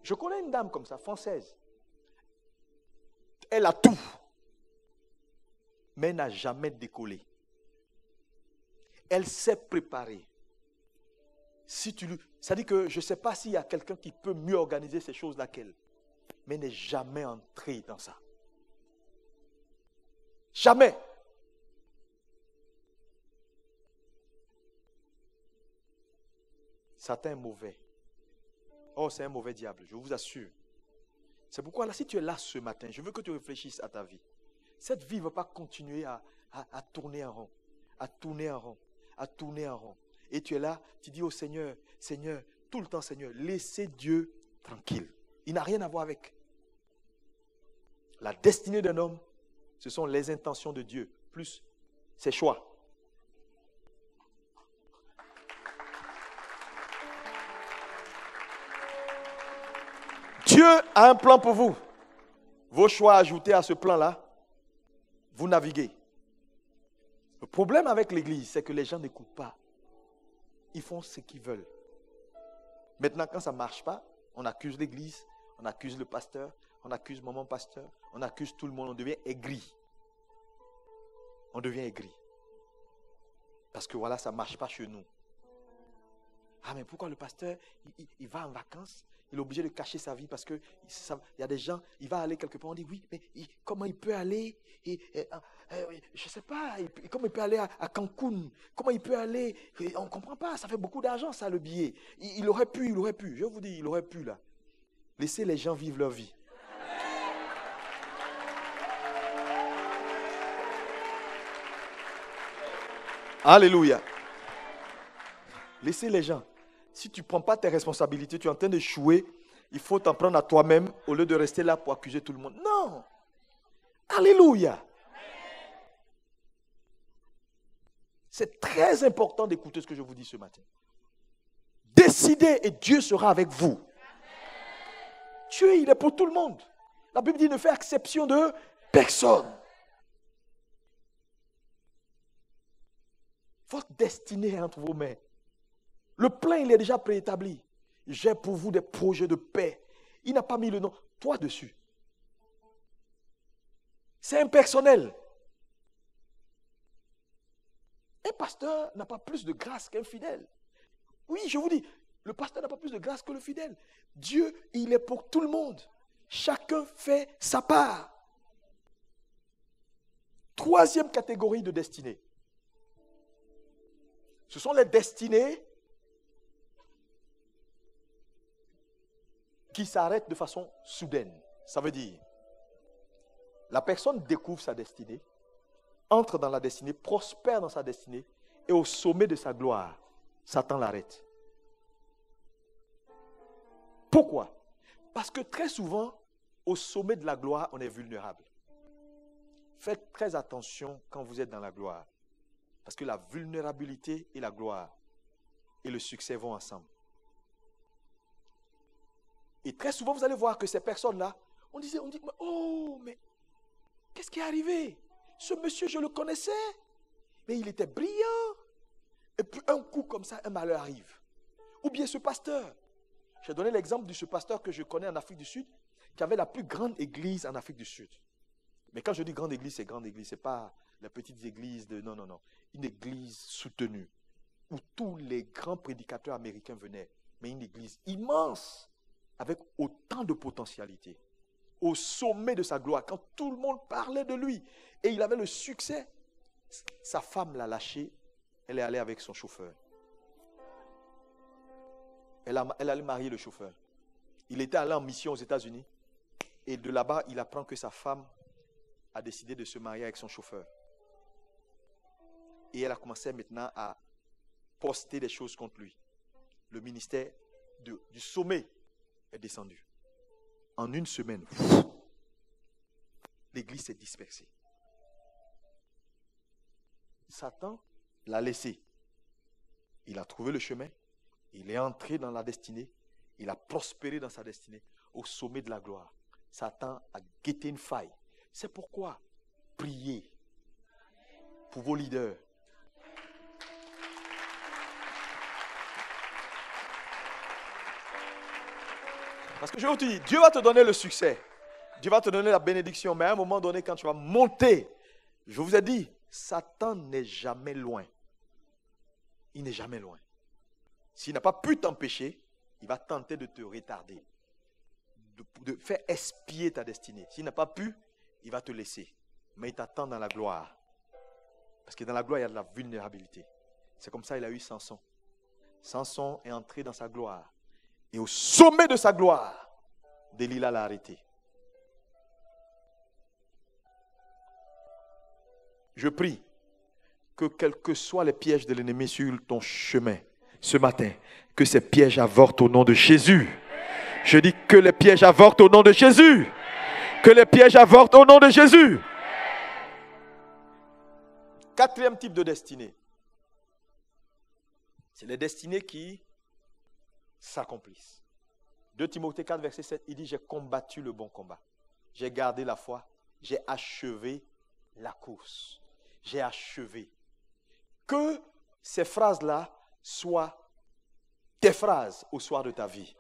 Je connais une dame comme ça, française. Elle a tout. Mais elle n'a jamais décollé. Elle s'est préparée. Ça dit que je ne sais pas s'il y a quelqu'un qui peut mieux organiser ces choses-là qu'elle. Mais elle n'est jamais entrée dans ça. Jamais. Satan est mauvais. Oh, c'est un mauvais diable, je vous assure. C'est pourquoi là, si tu es là ce matin, je veux que tu réfléchisses à ta vie. Cette vie ne va pas continuer à tourner en rond, à tourner en rond, à tourner en rond. Et tu es là, tu dis au Seigneur, Seigneur, tout le temps Seigneur, laissez Dieu tranquille. Il n'a rien à voir avec. La destinée d'un homme, ce sont les intentions de Dieu, plus ses choix. Dieu a un plan pour vous. Vos choix ajoutés à ce plan-là, vous naviguez. Le problème avec l'église, c'est que les gens n'écoutent pas. Ils font ce qu'ils veulent. Maintenant, quand ça ne marche pas, on accuse l'église, on accuse le pasteur, on accuse maman pasteur, on accuse tout le monde, on devient aigri. On devient aigri. Parce que voilà, ça ne marche pas chez nous. Ah, mais pourquoi le pasteur, il va en vacances, Il est obligé de cacher sa vie parce que il y a des gens, il va aller quelque part, on dit oui, mais comment il peut aller, je ne sais pas, comment il peut aller à Cancun, comment il peut aller, on ne comprend pas, ça fait beaucoup d'argent ça le billet. Il aurait pu, je vous dis, il aurait pu là. Laissez les gens vivre leur vie. Alléluia. Laissez les gens. Si tu ne prends pas tes responsabilités, tu es en train d'échouer, il faut t'en prendre à toi-même au lieu de rester là pour accuser tout le monde. Non. Alléluia. C'est très important d'écouter ce que je vous dis ce matin. Décidez et Dieu sera avec vous. Dieu, il est pour tout le monde. La Bible dit ne fait exception de personne. Votre destinée est entre vos mains. Le plan, il est déjà préétabli. J'ai pour vous des projets de paix. Il n'a pas mis le nom, toi dessus. C'est impersonnel. Un pasteur n'a pas plus de grâce qu'un fidèle. Oui, je vous dis, le pasteur n'a pas plus de grâce que le fidèle. Dieu, il est pour tout le monde. Chacun fait sa part. Troisième catégorie de destinée. Ce sont les destinées qui s'arrêtent de façon soudaine. Ça veut dire, la personne découvre sa destinée, entre dans la destinée, prospère dans sa destinée, et au sommet de sa gloire, Satan l'arrête. Pourquoi? Parce que très souvent, au sommet de la gloire, on est vulnérable. Faites très attention quand vous êtes dans la gloire. Parce que la vulnérabilité et la gloire et le succès vont ensemble. Et très souvent, vous allez voir que ces personnes-là, on dit, oh, mais qu'est-ce qui est arrivé? Ce monsieur, je le connaissais, mais il était brillant. Et puis un coup comme ça, un malheur arrive. Ou bien ce pasteur. J'ai donné l'exemple de ce pasteur que je connais en Afrique du Sud, qui avait la plus grande église en Afrique du Sud. Mais quand je dis grande église, c'est grande église, ce n'est pas les petites églises de... Non. Une église soutenue, où tous les grands prédicateurs américains venaient. Mais une église immense, avec autant de potentialité. Au sommet de sa gloire, quand tout le monde parlait de lui. Et il avait le succès. Sa femme l'a lâché, elle est allée avec son chauffeur. Elle allait marier le chauffeur. Il était allé en mission aux États-Unis. Et de là-bas, il apprend que sa femme a décidé de se marier avec son chauffeur. Et elle a commencé maintenant à poster des choses contre lui. Le ministère du sommet est descendu. En une semaine, l'église s'est dispersée. Satan l'a laissé. Il a trouvé le chemin. Il est entré dans la destinée. Il a prospéré dans sa destinée au sommet de la gloire. Satan a guetté une faille. C'est pourquoi priez pour vos leaders. Parce que je vais te dire, Dieu va te donner le succès. Dieu va te donner la bénédiction. Mais à un moment donné, quand tu vas monter, je vous ai dit, Satan n'est jamais loin. Il n'est jamais loin. S'il n'a pas pu t'empêcher, il va tenter de te retarder. De faire expier ta destinée. S'il n'a pas pu, il va te laisser. Mais il t'attend dans la gloire. Parce que dans la gloire, il y a de la vulnérabilité. C'est comme ça qu'il a eu Samson. Samson est entré dans sa gloire. Et au sommet de sa gloire, Delilah l'a arrêté. Je prie que quels que soient les pièges de l'ennemi sur ton chemin, ce matin, que ces pièges avortent au nom de Jésus. Je dis que les pièges avortent au nom de Jésus. Que les pièges avortent au nom de Jésus. Quatrième type de destinée. C'est les destinées qui s'accomplissent. 2 Timothée 4, verset 7, il dit, j'ai combattu le bon combat. J'ai gardé la foi. J'ai achevé la course. J'ai achevé. Que ces phrases-là soient tes phrases au soir de ta vie.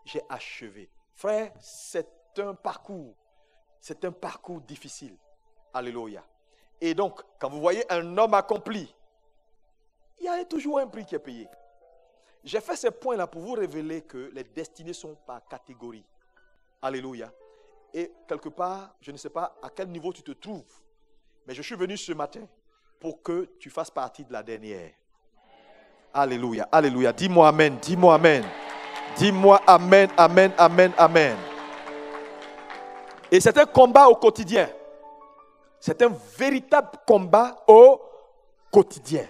J'ai achevé. Frère, c'est un parcours. C'est un parcours difficile. Alléluia. Et donc, quand vous voyez un homme accompli, il y a toujours un prix qui est payé. j'ai fait ces points-là pour vous révéler que les destinées sont par catégorie. Alléluia. Et quelque part, je ne sais pas à quel niveau tu te trouves, mais je suis venu ce matin pour que tu fasses partie de la dernière. Alléluia, alléluia. Dis-moi amen, dis-moi amen. Dis-moi amen, amen, amen, amen. Et c'est un combat au quotidien. C'est un véritable combat au quotidien.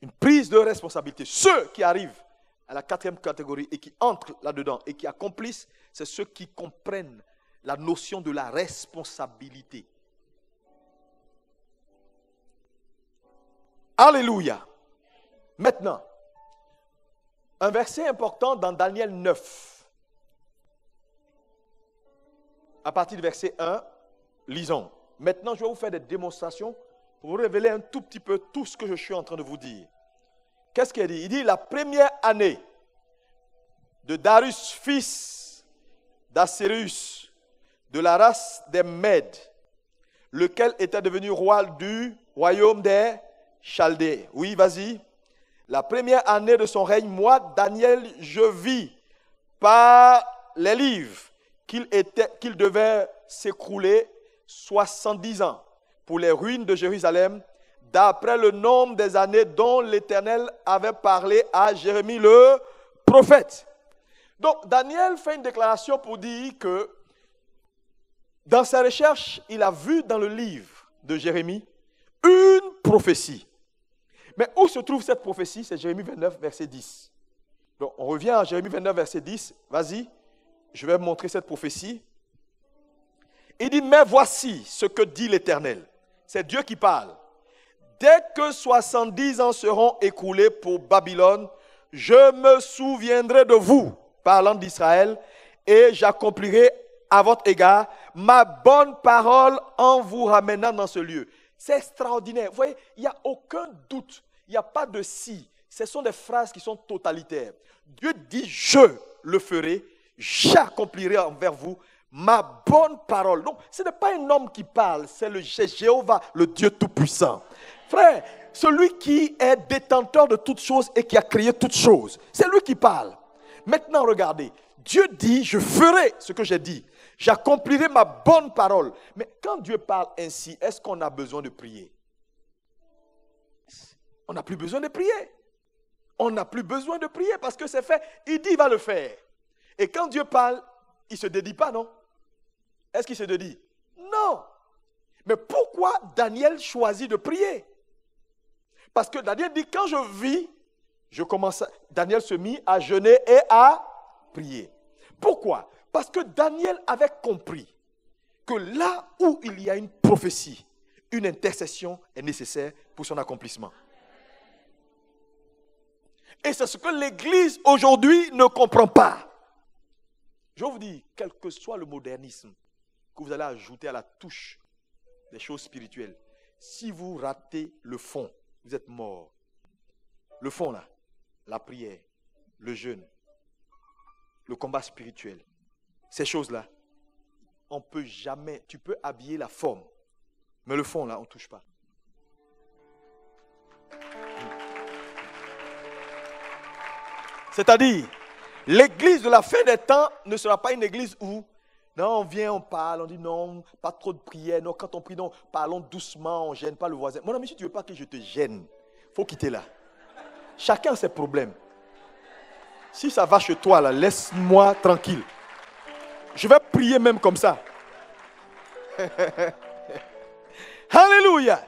Une prise de responsabilité. Ceux qui arrivent à la 4e catégorie et qui entrent là-dedans et qui accomplissent, c'est ceux qui comprennent la notion de la responsabilité. Alléluia. Maintenant, un verset important dans Daniel 9. À partir du verset 1, lisons. Maintenant, je vais vous faire des démonstrations pour vous révéler un tout petit peu tout ce que je suis en train de vous dire. Qu'est-ce qu'il dit? Il dit la première année de Darius, fils d'Assérius, de la race des Mèdes, lequel était devenu roi du royaume des Chaldées. Oui, vas-y. La première année de son règne, moi, Daniel, je vis par les livres qu'il devait s'écrouler 70 ans pour les ruines de Jérusalem, d'après le nombre des années dont l'Éternel avait parlé à Jérémie le prophète. Donc, Daniel fait une déclaration pour dire que dans sa recherche, il a vu dans le livre de Jérémie une prophétie. Mais où se trouve cette prophétie? C'est Jérémie 29, verset 10. Donc, on revient à Jérémie 29, verset 10. Vas-y, je vais montrer cette prophétie. Il dit, mais voici ce que dit l'Éternel. C'est Dieu qui parle. Dès que 70 ans seront écoulés pour Babylone, je me souviendrai de vous, parlant d'Israël, et j'accomplirai à votre égard ma bonne parole en vous ramenant dans ce lieu. C'est extraordinaire. Vous voyez, il n'y a aucun doute. Il n'y a pas de si. Ce sont des phrases qui sont totalitaires. Dieu dit, je le ferai, j'accomplirai envers vous ma bonne parole. Donc, ce n'est pas un homme qui parle, c'est Jéhovah, le Dieu Tout-Puissant. Frère, celui qui est détenteur de toutes choses et qui a créé toutes choses, c'est lui qui parle. Maintenant, regardez, Dieu dit, je ferai ce que j'ai dit. J'accomplirai ma bonne parole. Mais quand Dieu parle ainsi, est-ce qu'on a besoin de prier? On n'a plus besoin de prier. On n'a plus besoin de prier parce que c'est fait. Il dit, il va le faire. Et quand Dieu parle, il ne se dédie pas, non? Est-ce qu'il se dédie? Non. Mais pourquoi Daniel choisit de prier? Parce que Daniel dit, quand je vis, Daniel se mit à jeûner et à prier. Pourquoi? Parce que Daniel avait compris que là où il y a une prophétie, une intercession est nécessaire pour son accomplissement. Et c'est ce que l'Église aujourd'hui ne comprend pas. Je vous dis, quel que soit le modernisme que vous allez ajouter à la touche des choses spirituelles, si vous ratez le fond, vous êtes mort. Le fond là, la prière, le jeûne, le combat spirituel, ces choses-là, on ne peut jamais, tu peux habiller la forme, mais le fond là, on ne touche pas. C'est-à-dire, l'église de la fin des temps ne sera pas une église où, non, on vient, on parle, on dit non, pas trop de prière, non, quand on prie, non, parlons doucement, on ne gêne pas le voisin. Mon ami, si tu ne veux pas que je te gêne, il faut quitter là. Chacun a ses problèmes. Si ça va chez toi, là, laisse-moi tranquille. Je vais prier même comme ça. Alléluia.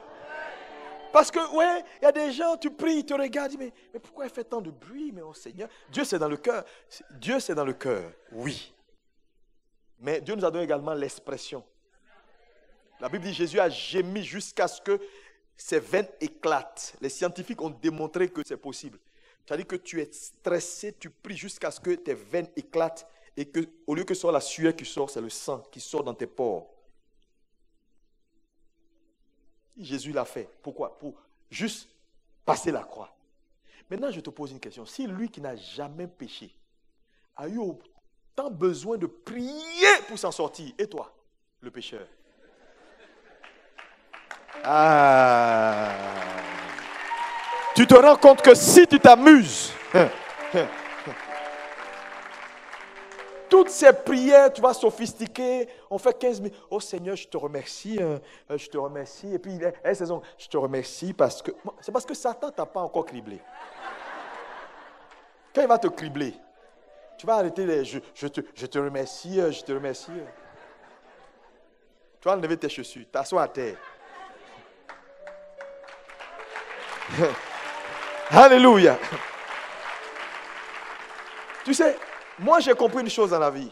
Parce que, ouais, il y a des gens, tu pries, ils te regardent, mais pourquoi elle fait tant de bruit? Mais oh Seigneur, Dieu c'est dans le cœur. Dieu c'est dans le cœur, oui. Mais Dieu nous a donné également l'expression. La Bible dit Jésus a gémi jusqu'à ce que ses veines éclatent. Les scientifiques ont démontré que c'est possible. C'est-à-dire que tu es stressé, tu pries jusqu'à ce que tes veines éclatent et que, au lieu que ce soit la sueur qui sort, c'est le sang qui sort dans tes pores. Jésus l'a fait. Pourquoi? Pour juste passer la croix. Maintenant, je te pose une question. Si lui qui n'a jamais péché a eu autant besoin de prier pour s'en sortir, et toi, le pécheur? tu te rends compte que si tu t'amuses, toutes ces prières, tu vas sophistiquer, on fait 15 minutes. Oh Seigneur, je te remercie, je te remercie. Et puis, je te remercie parce que... C'est parce que Satan ne t'a pas encore criblé. Quand il va te cribler, tu vas arrêter les... Je te remercie, je te remercie. Tu vas enlever tes chaussures, t'assois à terre. Alléluia. Tu sais, moi j'ai compris une chose dans la vie.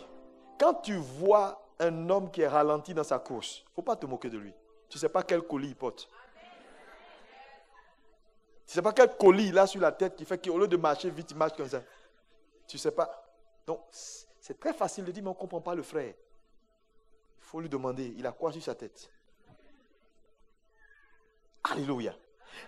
Quand tu vois un homme qui est ralenti dans sa course, il ne faut pas te moquer de lui. Tu ne sais pas quel colis il porte. Tu ne sais pas quel colis il a sur la tête qui fait qu'au lieu de marcher vite, il marche comme ça. Tu ne sais pas. Donc, c'est très facile de dire, mais on ne comprend pas le frère. Il faut lui demander, il a quoi sur sa tête? Alléluia.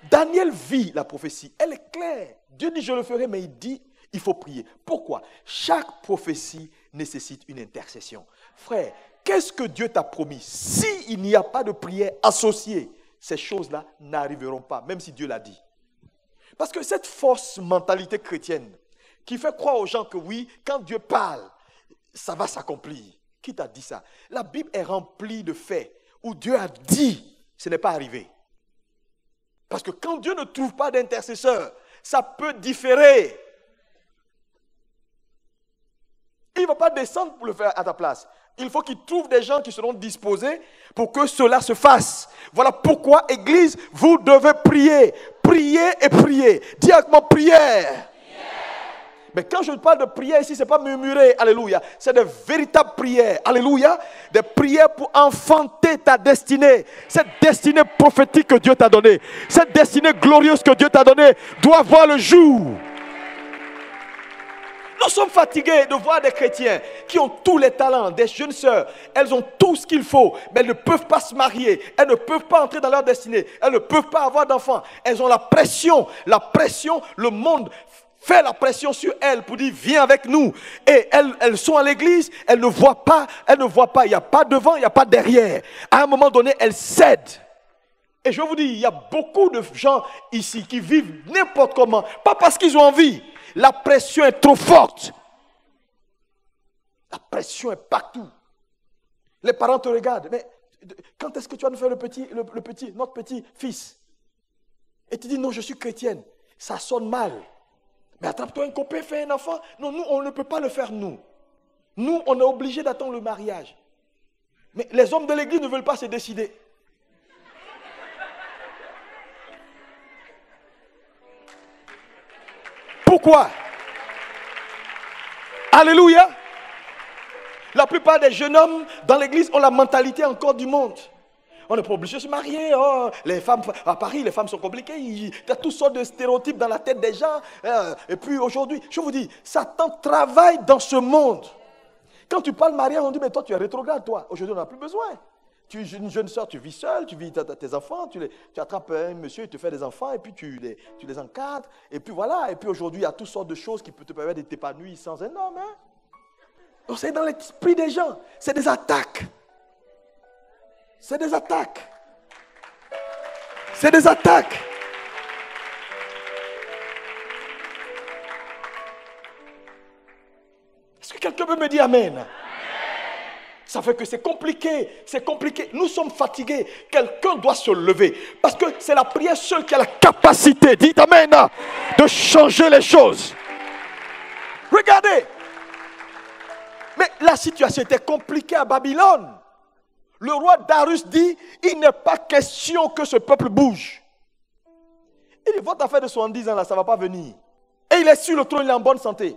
Daniel vit la prophétie. Elle est claire. Dieu dit, je le ferai, mais il dit, il faut prier. Pourquoi? Chaque prophétie nécessite une intercession. Frère, qu'est-ce que Dieu t'a promis? S'il n'y a pas de prière associée, ces choses-là n'arriveront pas, même si Dieu l'a dit. Parce que cette fausse mentalité chrétienne qui fait croire aux gens que oui, quand Dieu parle, ça va s'accomplir. Qui t'a dit ça? La Bible est remplie de faits où Dieu a dit, ce n'est pas arrivé. Parce que quand Dieu ne trouve pas d'intercesseur, ça peut différer. Il ne va pas descendre pour le faire à ta place. Il faut qu'il trouve des gens qui seront disposés pour que cela se fasse. Voilà pourquoi, Église, vous devez prier. Prier et prier. Dis avec moi, prière. Mais quand je parle de prière ici, ce n'est pas murmurer, alléluia. C'est de véritables prières, alléluia. Des prières pour enfanter ta destinée. Cette destinée prophétique que Dieu t'a donnée. Cette destinée glorieuse que Dieu t'a donnée doit voir le jour. Nous sommes fatigués de voir des chrétiens qui ont tous les talents, des jeunes sœurs. Elles ont tout ce qu'il faut, mais elles ne peuvent pas se marier. Elles ne peuvent pas entrer dans leur destinée. Elles ne peuvent pas avoir d'enfants. Elles ont la pression, le monde fait la pression sur elles pour dire viens avec nous. Et elles sont à l'église, elles ne voient pas, il n'y a pas devant, il n'y a pas derrière. À un moment donné, elles cèdent. Et je vous dis, il y a beaucoup de gens ici qui vivent n'importe comment, pas parce qu'ils ont envie. La pression est trop forte. La pression est partout. Les parents te regardent. Mais quand est-ce que tu vas nous faire notre petit fils? Et tu dis non, je suis chrétienne. Ça sonne mal. Mais attrape-toi un copain, fais un enfant. Non, nous, on ne peut pas le faire, nous. Nous, on est obligé d'attendre le mariage. Mais les hommes de l'église ne veulent pas se décider. Pourquoi? Alléluia. La plupart des jeunes hommes dans l'église ont la mentalité encore du monde. On n'est pas obligé de se marier. Oh, les femmes, à Paris, les femmes sont compliquées. Il y a toutes sortes de stéréotypes dans la tête des gens. Et puis aujourd'hui, je vous dis, Satan travaille dans ce monde. Quand tu parles mariage, on dit, mais toi tu es rétrograde, toi. Aujourd'hui, on n'a plus besoin. Tu es une jeune soeur, tu vis seule, tu vis tes enfants, tu attrapes un monsieur, il te fait des enfants, et puis tu les encadres. Et puis voilà, et puis aujourd'hui, il y a toutes sortes de choses qui peuvent te permettre de t'épanouir sans un homme. Hein? Donc c'est dans l'esprit des gens, c'est des attaques. C'est des attaques. C'est des attaques. Est-ce que quelqu'un peut me dire amen? Ça fait que c'est compliqué, c'est compliqué. Nous sommes fatigués. Quelqu'un doit se lever. Parce que c'est la prière seule qui a la capacité, dites amen, de changer les choses. Regardez. Mais la situation était compliquée à Babylone. Le roi Darius dit, il n'est pas question que ce peuple bouge. Il dit, votre affaire de 70 ans là, ça ne va pas venir. Et il est sur le trône, il est en bonne santé.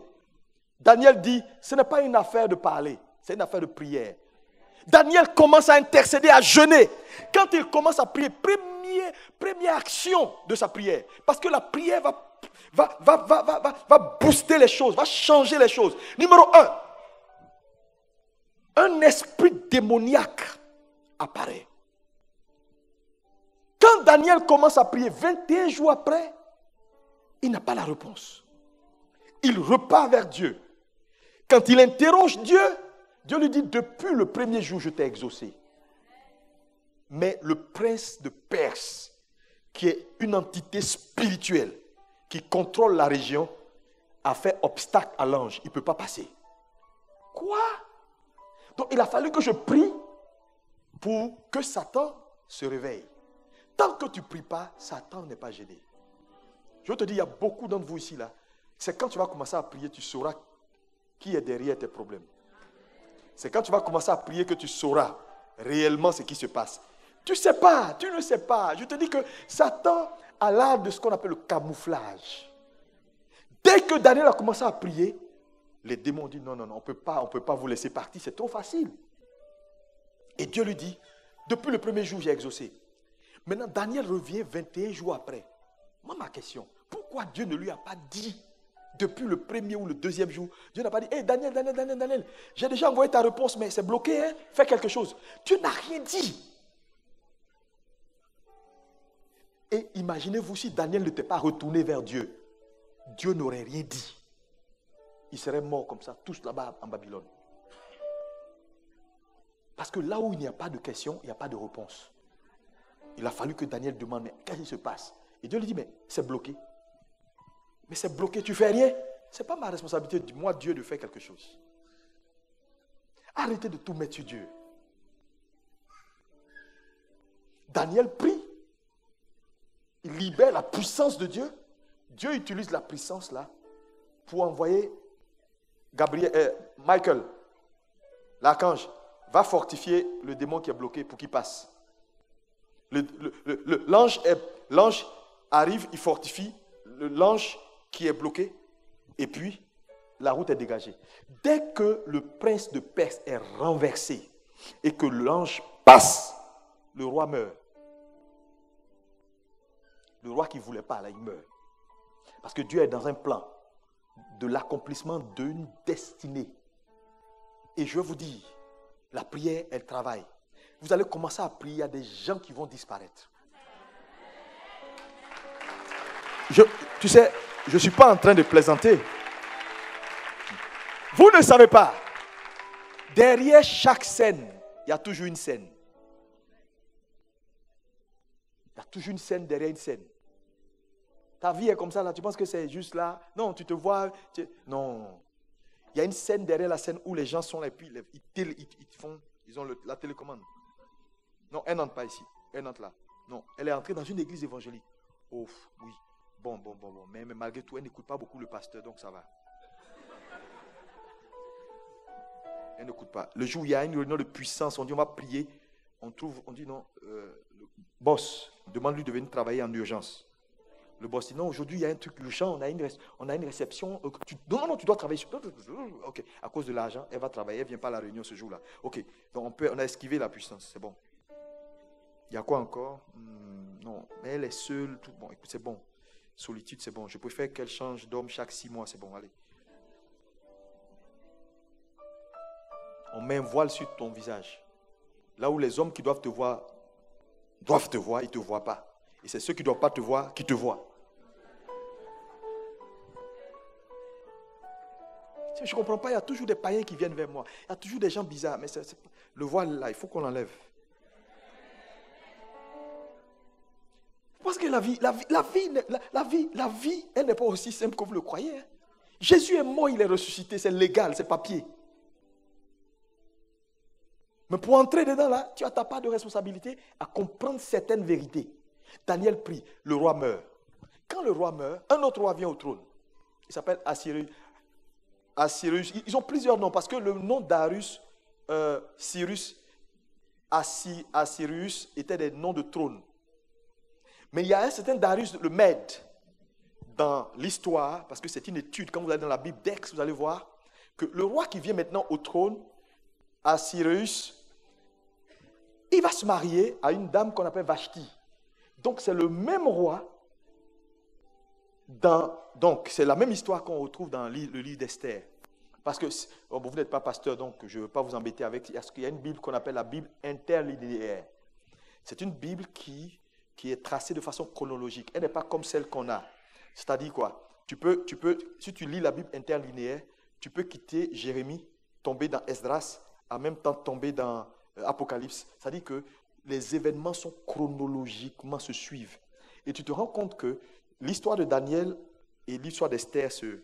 Daniel dit, ce n'est pas une affaire de parler, c'est une affaire de prière. Daniel commence à intercéder, à jeûner. Quand il commence à prier, première action de sa prière. Parce que la prière va booster les choses, va changer les choses. Numéro 1, un esprit démoniaque apparaît. Quand Daniel commence à prier, 21 jours après, il n'a pas la réponse. Il repart vers Dieu. Quand il interroge Dieu, Dieu lui dit, depuis le premier jour, je t'ai exaucé. Mais le prince de Perse, qui est une entité spirituelle, qui contrôle la région, a fait obstacle à l'ange. Il ne peut pas passer. Quoi? Donc il a fallu que je prie pour que Satan se réveille. Tant que tu ne pries pas, Satan n'est pas gêné. Je te dis, il y a beaucoup d'entre vous ici, là. C'est quand tu vas commencer à prier, tu sauras qui est derrière tes problèmes. C'est quand tu vas commencer à prier que tu sauras réellement ce qui se passe. Tu ne sais pas, tu ne sais pas. Je te dis que Satan a l'art de ce qu'on appelle le camouflage. Dès que Daniel a commencé à prier, les démons disent non, on ne peut pas vous laisser partir, c'est trop facile. Et Dieu lui dit, depuis le premier jour, j'ai exaucé. Maintenant, Daniel revient 21 jours après. Moi, ma question, pourquoi Dieu ne lui a pas dit depuis le premier ou le deuxième jour? Dieu n'a pas dit, hey, Daniel, j'ai déjà envoyé ta réponse, mais c'est bloqué, hein? Fais quelque chose. Dieu n'a rien dit. Et imaginez-vous si Daniel n'était pas retourné vers Dieu. Dieu n'aurait rien dit. Ils seraient morts comme ça, tous là-bas en Babylone. Parce que là où il n'y a pas de question, il n'y a pas de réponse. Il a fallu que Daniel demande, mais qu'est-ce qui se passe? Et Dieu lui dit, mais c'est bloqué. Mais c'est bloqué, tu fais rien. Ce n'est pas ma responsabilité, moi Dieu, de faire quelque chose. Arrêtez de tout mettre sur Dieu. Daniel prie. Il libère la puissance de Dieu. Dieu utilise la puissance là pour envoyer Michael, l'archange, va fortifier le démon qui est bloqué pour qu'il passe. L'ange arrive, il fortifie l'ange qui est bloqué et puis la route est dégagée. Dès que le prince de Perse est renversé et que l'ange passe, le roi meurt. Le roi qui ne voulait pas, là, il meurt. Parce que Dieu est dans un plan de l'accomplissement d'une destinée. Et je vous dis, la prière, elle travaille. Vous allez commencer à prier, il y a des gens qui vont disparaître. Tu sais, je ne suis pas en train de plaisanter. Vous ne savez pas. Derrière chaque scène, il y a toujours une scène. Il y a toujours une scène derrière une scène. Ta vie est comme ça, là. Tu penses que c'est juste là? Non, tu te vois. Non. Il y a une scène derrière la scène où les gens sont là et puis ils ont la télécommande. Non, elle n'entre pas ici. Elle entre là. Non, elle est entrée dans une église évangélique. Oh, oui. Bon. Mais malgré tout, elle n'écoute pas beaucoup le pasteur, donc ça va. Elle n'écoute pas. Le jour où il y a une réunion de puissance, on dit on va prier. On dit non, le boss, demande-lui de venir travailler en urgence. Le boss dit non, aujourd'hui il y a un truc urgent, on a une réception. Non, tu dois travailler sur. Ok, à cause de l'argent, elle va travailler, elle ne vient pas à la réunion ce jour-là. Ok, donc on a esquivé la puissance, c'est bon. Il y a quoi encore? Non, mais elle est seule. Tout. Bon, écoute, c'est bon. Solitude, c'est bon. Je préfère qu'elle change d'homme chaque 6 mois, c'est bon, allez. On met un voile sur ton visage. Là où les hommes qui doivent te voir, ils ne te voient pas. Et c'est ceux qui ne doivent pas te voir qui te voient. Je ne comprends pas, il y a toujours des païens qui viennent vers moi. Il y a toujours des gens bizarres. Mais le voile là, il faut qu'on l'enlève. Parce que la vie, elle n'est pas aussi simple que vous le croyez. Hein. Jésus est mort, il est ressuscité, c'est légal, c'est papier. Mais pour entrer dedans là, tu as ta part de responsabilité à comprendre certaines vérités. Daniel prie, le roi meurt. Quand le roi meurt, un autre roi vient au trône. Il s'appelle Assyrus. Ils ont plusieurs noms parce que le nom d'Arus, Cyrus, Assyrus étaient des noms de trône. Mais il y a un certain Darius le Mède dans l'histoire, parce que c'est une étude, quand vous allez dans la Bible d'Ex, vous allez voir que le roi qui vient maintenant au trône, Assyrus, il va se marier à une dame qu'on appelle Vashti. Donc c'est le même roi, donc c'est la même histoire qu'on retrouve dans le livre d'Esther. Parce que vous n'êtes pas pasteur, donc je ne veux pas vous embêter avec, parce qu'il y a une Bible qu'on appelle la Bible interlinéaire. C'est une Bible qui est tracée de façon chronologique. Elle n'est pas comme celle qu'on a. C'est-à-dire quoi? Si tu lis la Bible interlinéaire, tu peux quitter Jérémie, tomber dans Esdras, en même temps tomber dans Apocalypse. C'est-à-dire que les événements sont chronologiquement se suivent. Et tu te rends compte que l'histoire de Daniel Et l'histoire d'Esther se...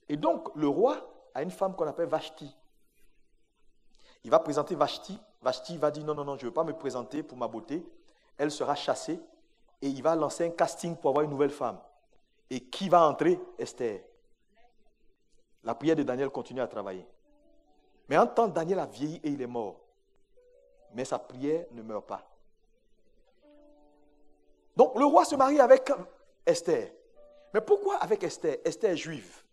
Et donc, le roi a une femme qu'on appelle Vashti. Il va présenter Vashti. Vashti va dire, non, non, non, je ne veux pas me présenter pour ma beauté. Elle sera chassée. Et il va lancer un casting pour avoir une nouvelle femme. Et qui va entrer? Esther. La prière de Daniel continue à travailler. Mais en temps, Daniel a vieilli et il est mort. Mais sa prière ne meurt pas. Donc, le roi se marie avec Esther. Mais pourquoi avec Esther? Esther est juive.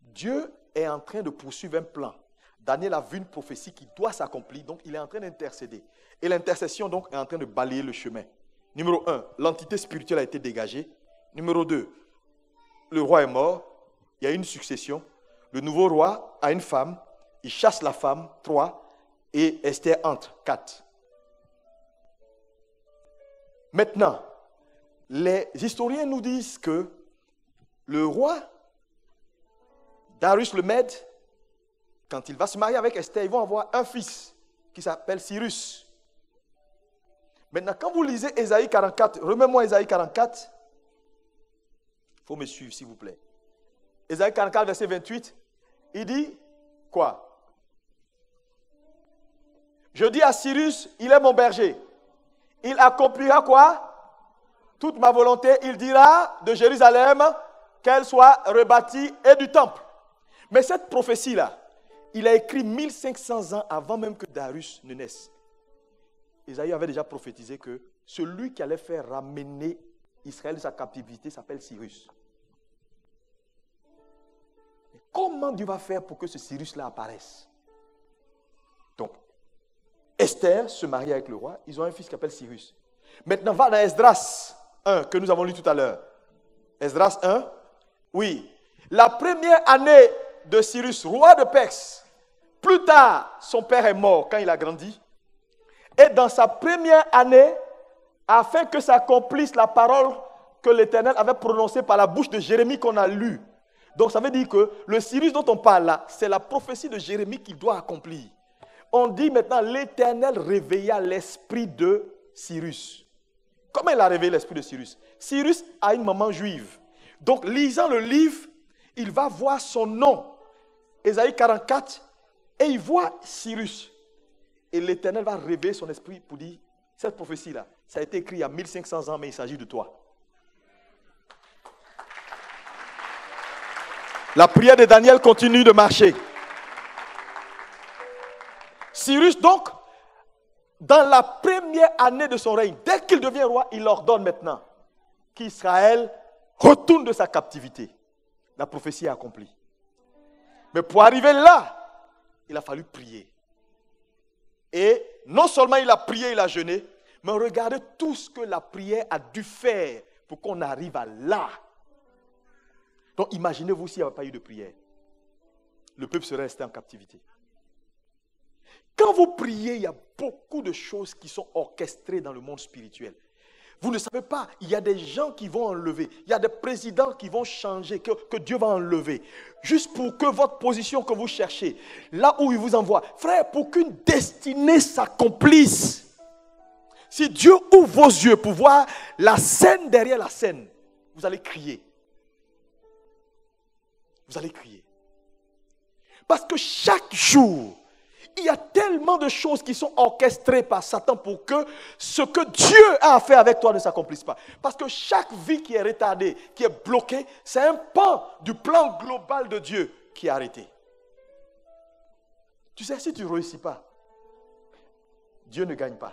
Dieu est en train de poursuivre un plan. Daniel a vu une prophétie qui doit s'accomplir, donc il est en train d'intercéder. Et l'intercession, donc, est en train de balayer le chemin. Numéro 1, l'entité spirituelle a été dégagée. Numéro 2, le roi est mort. Il y a une succession. Le nouveau roi a une femme. Il chasse la femme, 3. Et Esther entre, 4. Maintenant, les historiens nous disent que le roi Darius le Mède, quand il va se marier avec Esther, ils vont avoir un fils qui s'appelle Cyrus. Maintenant, quand vous lisez Ésaïe 44, remets-moi Ésaïe 44. Il faut me suivre, s'il vous plaît. Ésaïe 44, verset 28, il dit quoi? Je dis à Cyrus, il est mon berger. Il accomplira quoi? Toute ma volonté. Il dira de Jérusalem qu'elle soit rebâtie et du temple. Mais cette prophétie-là, il a écrit 1500 ans avant même que Darius ne naisse. Isaïe avait déjà prophétisé que celui qui allait faire ramener Israël de sa captivité s'appelle Cyrus. Mais comment Dieu va faire pour que ce Cyrus-là apparaisse? Donc, Esther se marie avec le roi. Ils ont un fils qui s'appelle Cyrus. Maintenant, va dans Esdras 1, que nous avons lu tout à l'heure. Esdras 1, oui. La première année de Cyrus, roi de Perse, plus tard, son père est mort quand il a grandi. Et dans sa première année, afin que s'accomplisse la parole que l'Éternel avait prononcée par la bouche de Jérémie qu'on a lue. Donc ça veut dire que le Cyrus dont on parle là, c'est la prophétie de Jérémie qu'il doit accomplir. On dit maintenant, l'Éternel réveilla l'esprit de Cyrus. Comment il a réveillé l'esprit de Cyrus? Cyrus a une maman juive. Donc lisant le livre, il va voir son nom, Ésaïe 44, et il voit Cyrus. Et l'Éternel va réveiller son esprit pour dire, cette prophétie-là, ça a été écrit il y a 1500 ans, mais il s'agit de toi. La prière de Daniel continue de marcher. Cyrus, donc, dans la première année de son règne, dès qu'il devient roi, il ordonne maintenant qu'Israël retourne de sa captivité. La prophétie est accomplie. Mais pour arriver là, il a fallu prier. Et non seulement il a prié, il a jeûné, mais regardez tout ce que la prière a dû faire pour qu'on arrive à là. Donc imaginez-vous s'il n'y avait pas eu de prière. Le peuple serait resté en captivité. Quand vous priez, il y a beaucoup de choses qui sont orchestrées dans le monde spirituel. Vous ne savez pas, il y a des gens qui vont enlever, il y a des présidents qui vont changer, que Dieu va enlever, juste pour que votre position que vous cherchez, là où il vous envoie, frère, pour qu'une destinée s'accomplisse. Si Dieu ouvre vos yeux pour voir la scène derrière la scène, vous allez crier. Vous allez crier. Parce que chaque jour, il y a tellement de choses qui sont orchestrées par Satan pour que ce que Dieu a à faire avec toi ne s'accomplisse pas. Parce que chaque vie qui est retardée, qui est bloquée, c'est un pan du plan global de Dieu qui est arrêté. Tu sais, si tu ne réussis pas, Dieu ne gagne pas.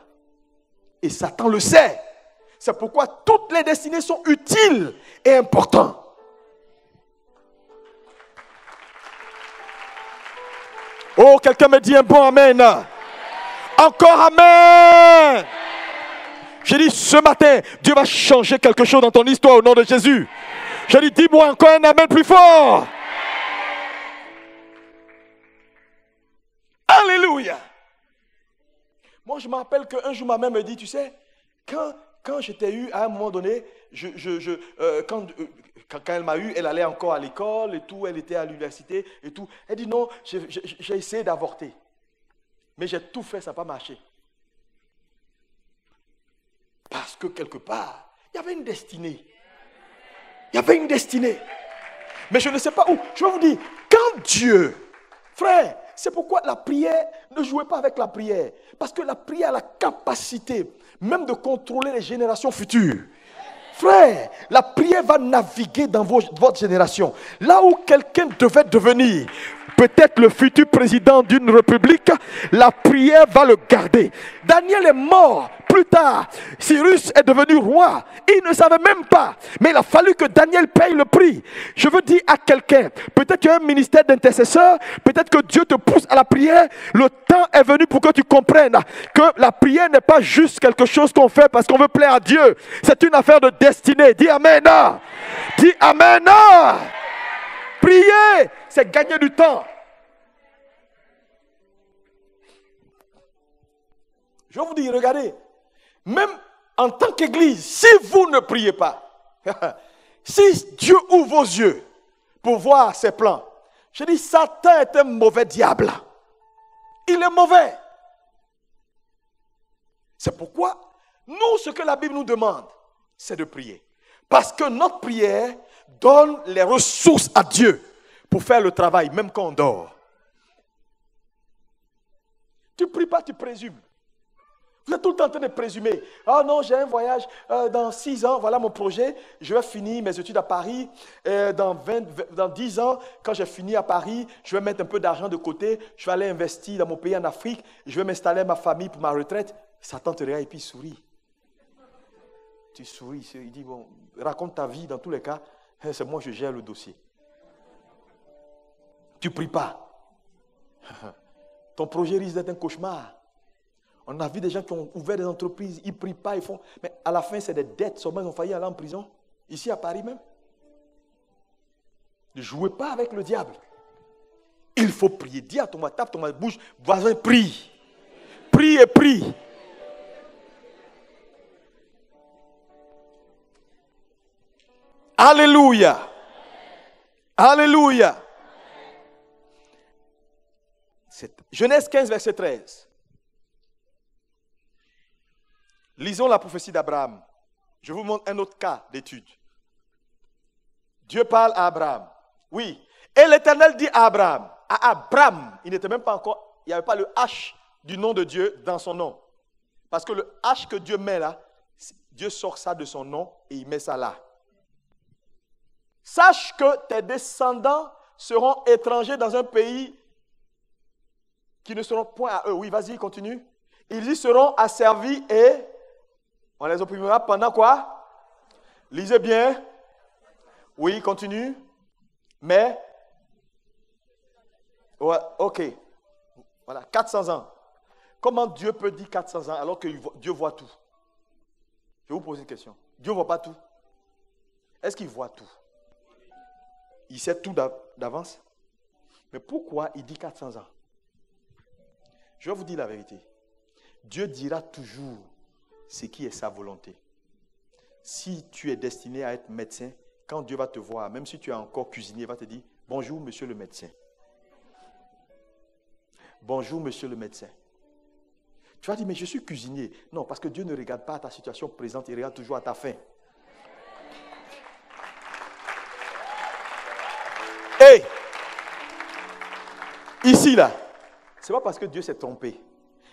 Et Satan le sait. C'est pourquoi toutes les destinées sont utiles et importantes. Oh, quelqu'un me dit un bon amen. Encore amen. J'ai dit ce matin, Dieu va changer quelque chose dans ton histoire au nom de Jésus. J'ai dit, dis-moi encore un amen plus fort. Alléluia. Moi, je me rappelle qu'un jour, ma mère me dit, tu sais, quand je t'ai eu, à un moment donné, quand elle m'a eu, elle allait encore à l'école et tout, elle était à l'université et tout. Elle dit non, j'ai essayé d'avorter. Mais j'ai tout fait, ça n'a pas marché. Parce que quelque part, il y avait une destinée. Il y avait une destinée. Mais je ne sais pas où. Je vais vous dire, quand Dieu, frère, c'est pourquoi la prière, ne jouez pas avec la prière. Parce que la prière a la capacité même de contrôler les générations futures. Frère, la prière va naviguer dans votre génération. Là où quelqu'un devait devenir peut-être le futur président d'une république, la prière va le garder. Daniel est mort plus tard. Cyrus est devenu roi. Il ne savait même pas. Mais il a fallu que Daniel paye le prix. Je veux dire à quelqu'un, peut-être qu'il y a un ministère d'intercesseur, peut-être que Dieu te pousse à la prière. Le temps est venu pour que tu comprennes que la prière n'est pas juste quelque chose qu'on fait parce qu'on veut plaire à Dieu. C'est une affaire de destinée. Dis Amen. Dis Amen. Prier, c'est gagner du temps. Je vais vous dire, regardez, même en tant qu'église, si vous ne priez pas, si Dieu ouvre vos yeux pour voir ses plans, je dis, Satan est un mauvais diable. Il est mauvais. C'est pourquoi, nous, ce que la Bible nous demande, c'est de prier. Parce que notre prière donne les ressources à Dieu pour faire le travail, même quand on dort. Tu ne pries pas, tu présumes. Vous êtes tout le temps en train de présumer. Ah non, j'ai un voyage dans 6 ans, voilà mon projet. Je vais finir mes études à Paris. Dans 10 ans, quand j'ai fini à Paris, je vais mettre un peu d'argent de côté. Je vais aller investir dans mon pays en Afrique. Je vais m'installer ma famille pour ma retraite. Satan te regarde et puis il sourit. Tu souris. Il dit, bon, raconte ta vie dans tous les cas. C'est moi, je gère le dossier. Tu ne pries pas. Ton projet risque d'être un cauchemar. On a vu des gens qui ont ouvert des entreprises, ils ne prient pas, ils font. Mais à la fin, c'est des dettes. Seulement, ils ont failli aller en prison. Ici à Paris même. Ne jouez pas avec le diable. Il faut prier. Dis à ton voisin, tape ton bouche, voisin, prie. Prie et prie. Alléluia. Alléluia. Genèse 15, verset 13. Lisons la prophétie d'Abraham. Je vous montre un autre cas d'étude. Dieu parle à Abraham. Oui. Et l'Éternel dit à Abraham. À Abraham, il n'était même pas encore, il n'y avait pas le H du nom de Dieu dans son nom. Parce que le H que Dieu met là, Dieu sort ça de son nom et il met ça là. Sache que tes descendants seront étrangers dans un pays qui ne seront point à eux. Oui, vas-y, continue. Ils y seront asservis et on les opprimera pendant quoi? Lisez bien. Oui, continue. Mais, ouais, ok. Voilà, 400 ans. Comment Dieu peut dire 400 ans alors que Dieu voit tout? Je vais vous poser une question. Dieu ne voit pas tout. Est-ce qu'il voit tout? Il sait tout d'avance. Mais pourquoi il dit 400 ans? Je vais vous dire la vérité. Dieu dira toujours ce qui est sa volonté. Si tu es destiné à être médecin, quand Dieu va te voir, même si tu es encore cuisinier, il va te dire, bonjour monsieur le médecin. Bonjour monsieur le médecin. Tu vas dire, mais je suis cuisinier. Non, parce que Dieu ne regarde pas à ta situation présente, il regarde toujours à ta fin. Hey! Ici là, c'est pas parce que Dieu s'est trompé.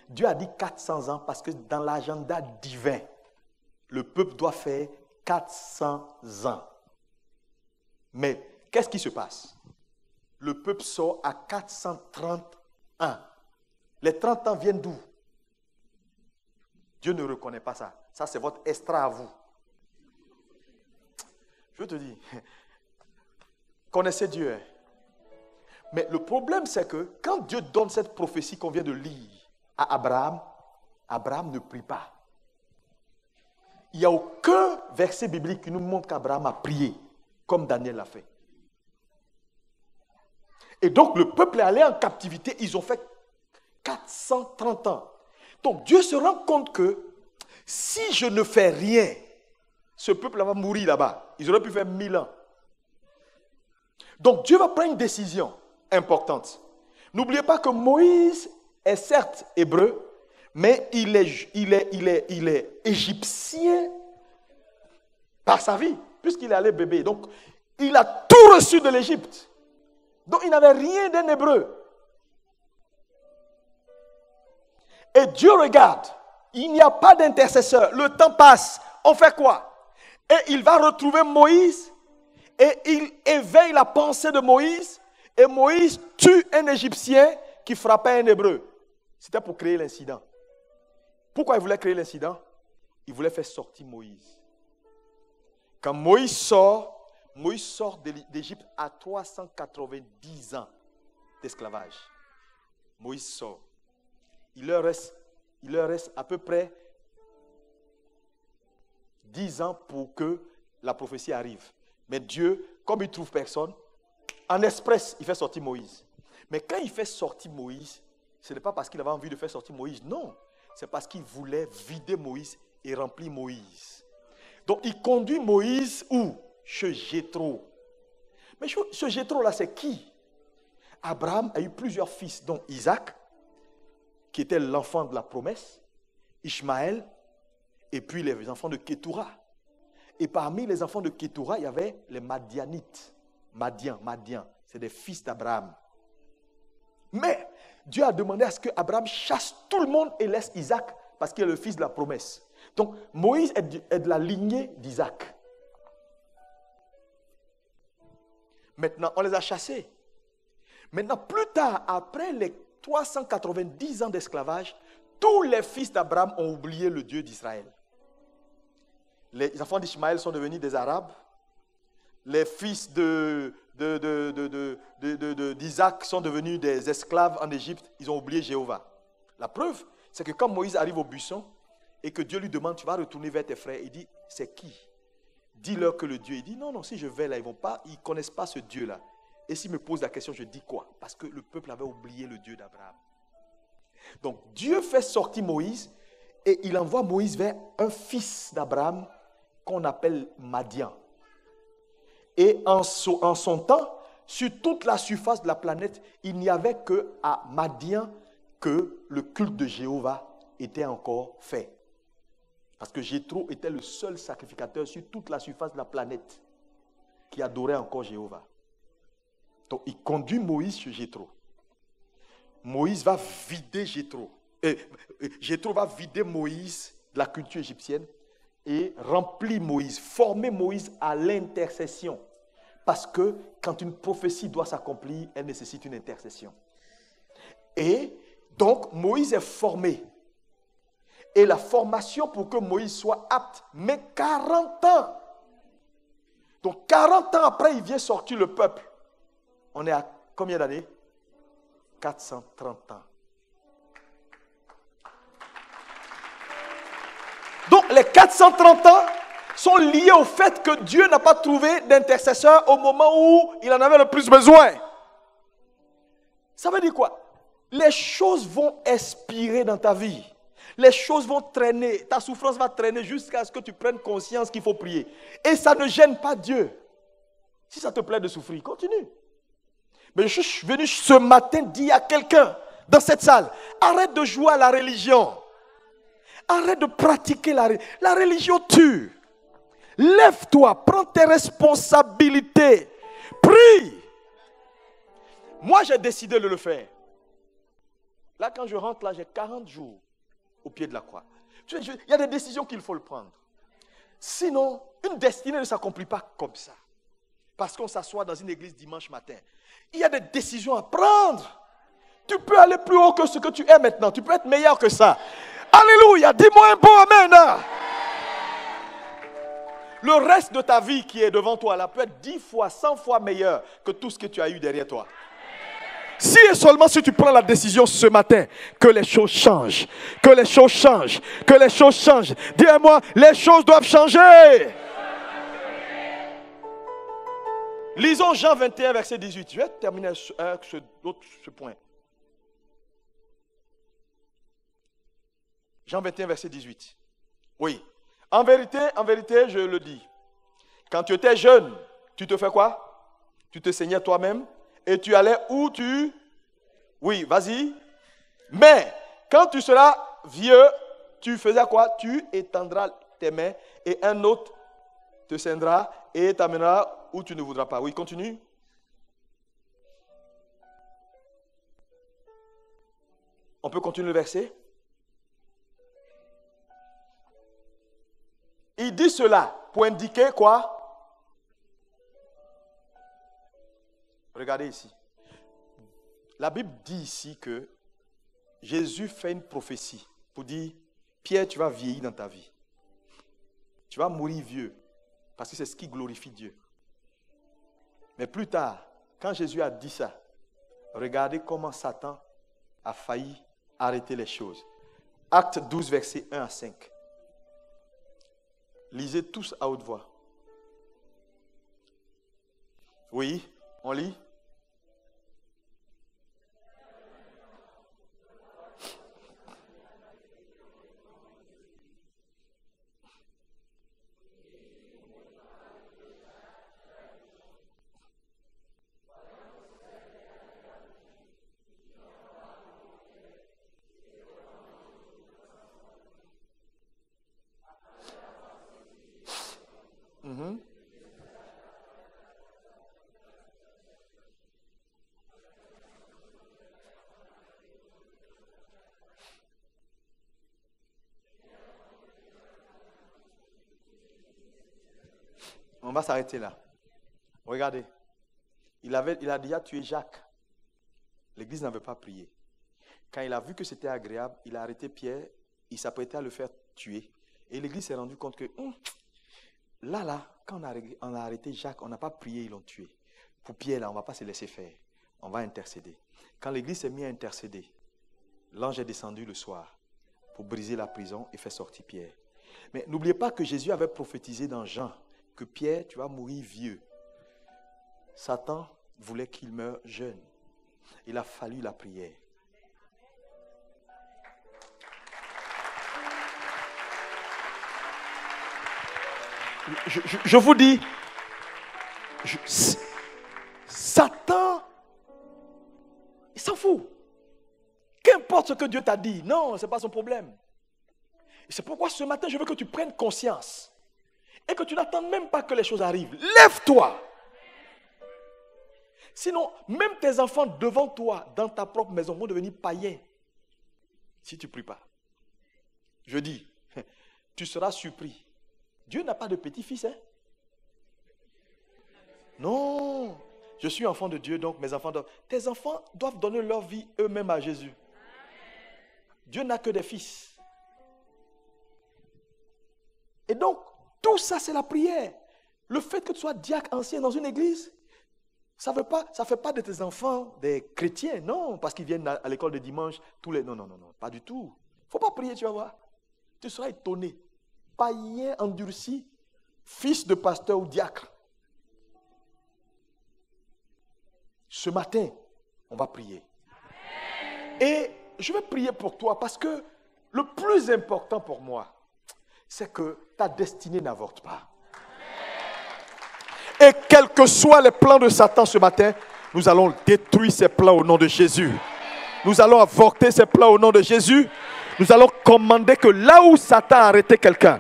Dieu a dit 400 ans parce que dans l'agenda divin, le peuple doit faire 400 ans. Mais qu'est-ce qui se passe? Le peuple sort à 431. Les 30 ans viennent d'où? Dieu ne reconnaît pas ça. Ça, c'est votre extra à vous. Je te dis, connaissez Dieu. Hein? Mais le problème, c'est que quand Dieu donne cette prophétie qu'on vient de lire à Abraham, Abraham ne prie pas. Il n'y a aucun verset biblique qui nous montre qu'Abraham a prié, comme Daniel l'a fait. Et donc le peuple est allé en captivité, ils ont fait 430 ans. Donc Dieu se rend compte que si je ne fais rien, ce peuple va mourir là-bas. Ils auraient pu faire 1000 ans. Donc Dieu va prendre une décision importante. N'oubliez pas que Moïse est certes hébreu, mais il est égyptien par sa vie. puisqu'il est allé bébé. Donc, il a tout reçu de l'Égypte. Donc, il n'avait rien d'un hébreu. Et Dieu regarde. Il n'y a pas d'intercesseur. Le temps passe. On fait quoi? Et il va retrouver Moïse. Et il éveille la pensée de Moïse. Et Moïse tue un Égyptien qui frappait un hébreu. C'était pour créer l'incident. Pourquoi il voulait créer l'incident? Il voulait faire sortir Moïse. Quand Moïse sort d'Égypte à 390 ans d'esclavage. Moïse sort. Il leur reste à peu près 10 ans pour que la prophétie arrive. Mais Dieu, comme il ne trouve personne, en express, il fait sortir Moïse. Mais quand il fait sortir Moïse, ce n'est pas parce qu'il avait envie de faire sortir Moïse, non. C'est parce qu'il voulait vider Moïse et remplir Moïse. Donc il conduit Moïse où? Chez Jéthro. Mais ce Jéthro-là, c'est qui? Abraham a eu plusieurs fils, dont Isaac, qui était l'enfant de la promesse, Ishmaël, et puis les enfants de Kétoura. Et parmi les enfants de Kétoura, il y avait les Madianites. Madian, c'est des fils d'Abraham. Mais Dieu a demandé à ce qu'Abraham chasse tout le monde et laisse Isaac, parce qu'il est le fils de la promesse. Donc Moïse est de la lignée d'Isaac. Maintenant, on les a chassés. Maintenant, plus tard, après les 390 ans d'esclavage, tous les fils d'Abraham ont oublié le Dieu d'Israël. Les enfants d'Ishmaël sont devenus des Arabes. Les fils d'Isaac sont devenus des esclaves en Égypte. Ils ont oublié Jéhovah. La preuve, c'est que quand Moïse arrive au buisson et que Dieu lui demande, tu vas retourner vers tes frères, il dit, c'est qui? Dis-leur que le Dieu. Il dit, non, si je vais là, ils ne connaissent pas ce Dieu-là. Et s'ils me posent la question, je dis quoi? Parce que le peuple avait oublié le Dieu d'Abraham. Donc Dieu fait sortir Moïse et il envoie Moïse vers un fils d'Abraham qu'on appelle Madian. Et en son temps, sur toute la surface de la planète, il n'y avait qu'à Madian que le culte de Jéhovah était encore fait. Parce que Jéthro était le seul sacrificateur sur toute la surface de la planète qui adorait encore Jéhovah. Donc il conduit Moïse chez Jéthro. Moïse va vider Jéthro. Jéthro va vider Moïse de la culture égyptienne et remplir Moïse, former Moïse à l'intercession. Parce que quand une prophétie doit s'accomplir, elle nécessite une intercession. Et donc Moïse est formé. Et la formation pour que Moïse soit apte met 40 ans. Donc 40 ans après, il vient sortir le peuple. On est à combien d'années? 430 ans. Donc les 430 ans sont liés au fait que Dieu n'a pas trouvé d'intercesseur au moment où il en avait le plus besoin. Ça veut dire quoi? Les choses vont expirer dans ta vie. Les choses vont traîner. Ta souffrance va traîner jusqu'à ce que tu prennes conscience qu'il faut prier. Et ça ne gêne pas Dieu. Si ça te plaît de souffrir, continue. Mais je suis venu ce matin dire à quelqu'un dans cette salle, arrête de jouer à la religion. Arrête de pratiquer la religion. La religion tue. Lève-toi, prends tes responsabilités. Prie. Moi, j'ai décidé de le faire. Là, quand je rentre, là, j'ai 40 jours au pied de la croix. Il y a des décisions qu'il faut le prendre. Sinon, une destinée ne s'accomplit pas comme ça. Parce qu'on s'assoit dans une église dimanche matin. Il y a des décisions à prendre. Tu peux aller plus haut que ce que tu es maintenant. Tu peux être meilleur que ça. Alléluia. Dis-moi un bon amen. Hein? Le reste de ta vie qui est devant toi là peut être 10 fois, 100 fois meilleur que tout ce que tu as eu derrière toi. Si et seulement si tu prends la décision ce matin que les choses changent, que les choses changent, que les choses changent. Dis-moi, les choses doivent changer. Lisons Jean 21, verset 18. Je vais terminer ce point. Jean 21, verset 18. Oui. En vérité, je le dis. Quand tu étais jeune, tu te fais quoi? Tu te saignais toi-même et tu allais où tu... Oui, vas-y. Mais quand tu seras vieux, tu faisais quoi? Tu étendras tes mains et un autre te scindra et t'amènera où tu ne voudras pas. Oui, continue. On peut continuer le verset? Il dit cela pour indiquer quoi? Regardez ici. La Bible dit ici que Jésus fait une prophétie pour dire, Pierre, tu vas vieillir dans ta vie. Tu vas mourir vieux, parce que c'est ce qui glorifie Dieu. Mais plus tard, quand Jésus a dit ça, regardez comment Satan a failli arrêter les choses. Acte 12, versets 1 à 5. Lisez tous à haute voix. Oui, on lit. On va s'arrêter là. Regardez. Il a déjà tué Jacques. L'église n'avait pas prié. Quand il a vu que c'était agréable, il a arrêté Pierre. Il s'apprêtait à le faire tuer. Et l'église s'est rendue compte que là, quand on a arrêté Jacques, on n'a pas prié, ils l'ont tué. Pour Pierre, là, on ne va pas se laisser faire. On va intercéder. Quand l'église s'est mise à intercéder, l'ange est descendu le soir pour briser la prison et faire sortir Pierre. Mais n'oubliez pas que Jésus avait prophétisé dans Jean que Pierre, tu vas mourir vieux. Satan voulait qu'il meure jeune. Il a fallu la prière. Je vous dis, Satan, il s'en fout. Qu'importe ce que Dieu t'a dit, non, ce n'est pas son problème. Et c'est pourquoi ce matin, je veux que tu prennes conscience et que tu n'attends même pas que les choses arrivent. Lève-toi. Sinon, même tes enfants devant toi, dans ta propre maison, vont devenir païens si tu ne pries pas. Je dis, tu seras surpris. Dieu n'a pas de petit-fils, hein? Non. Je suis enfant de Dieu, donc mes enfants doivent... Tes enfants doivent donner leur vie eux-mêmes à Jésus. Dieu n'a que des fils. Et donc, tout ça, c'est la prière. Le fait que tu sois diacre ancien dans une église, ça ne fait pas de tes enfants des chrétiens, non, parce qu'ils viennent à l'école de dimanche tous les... Non, pas du tout. Il ne faut pas prier, tu vas voir. Tu seras étonné. Païen endurci, fils de pasteur ou diacre. Ce matin, on va prier. Et je vais prier pour toi parce que le plus important pour moi, c'est que ta destinée n'avorte pas. Et quels que soient les plans de Satan ce matin, nous allons détruire ces plans au nom de Jésus. Nous allons avorter ces plans au nom de Jésus. Nous allons commander que là où Satan a arrêté quelqu'un,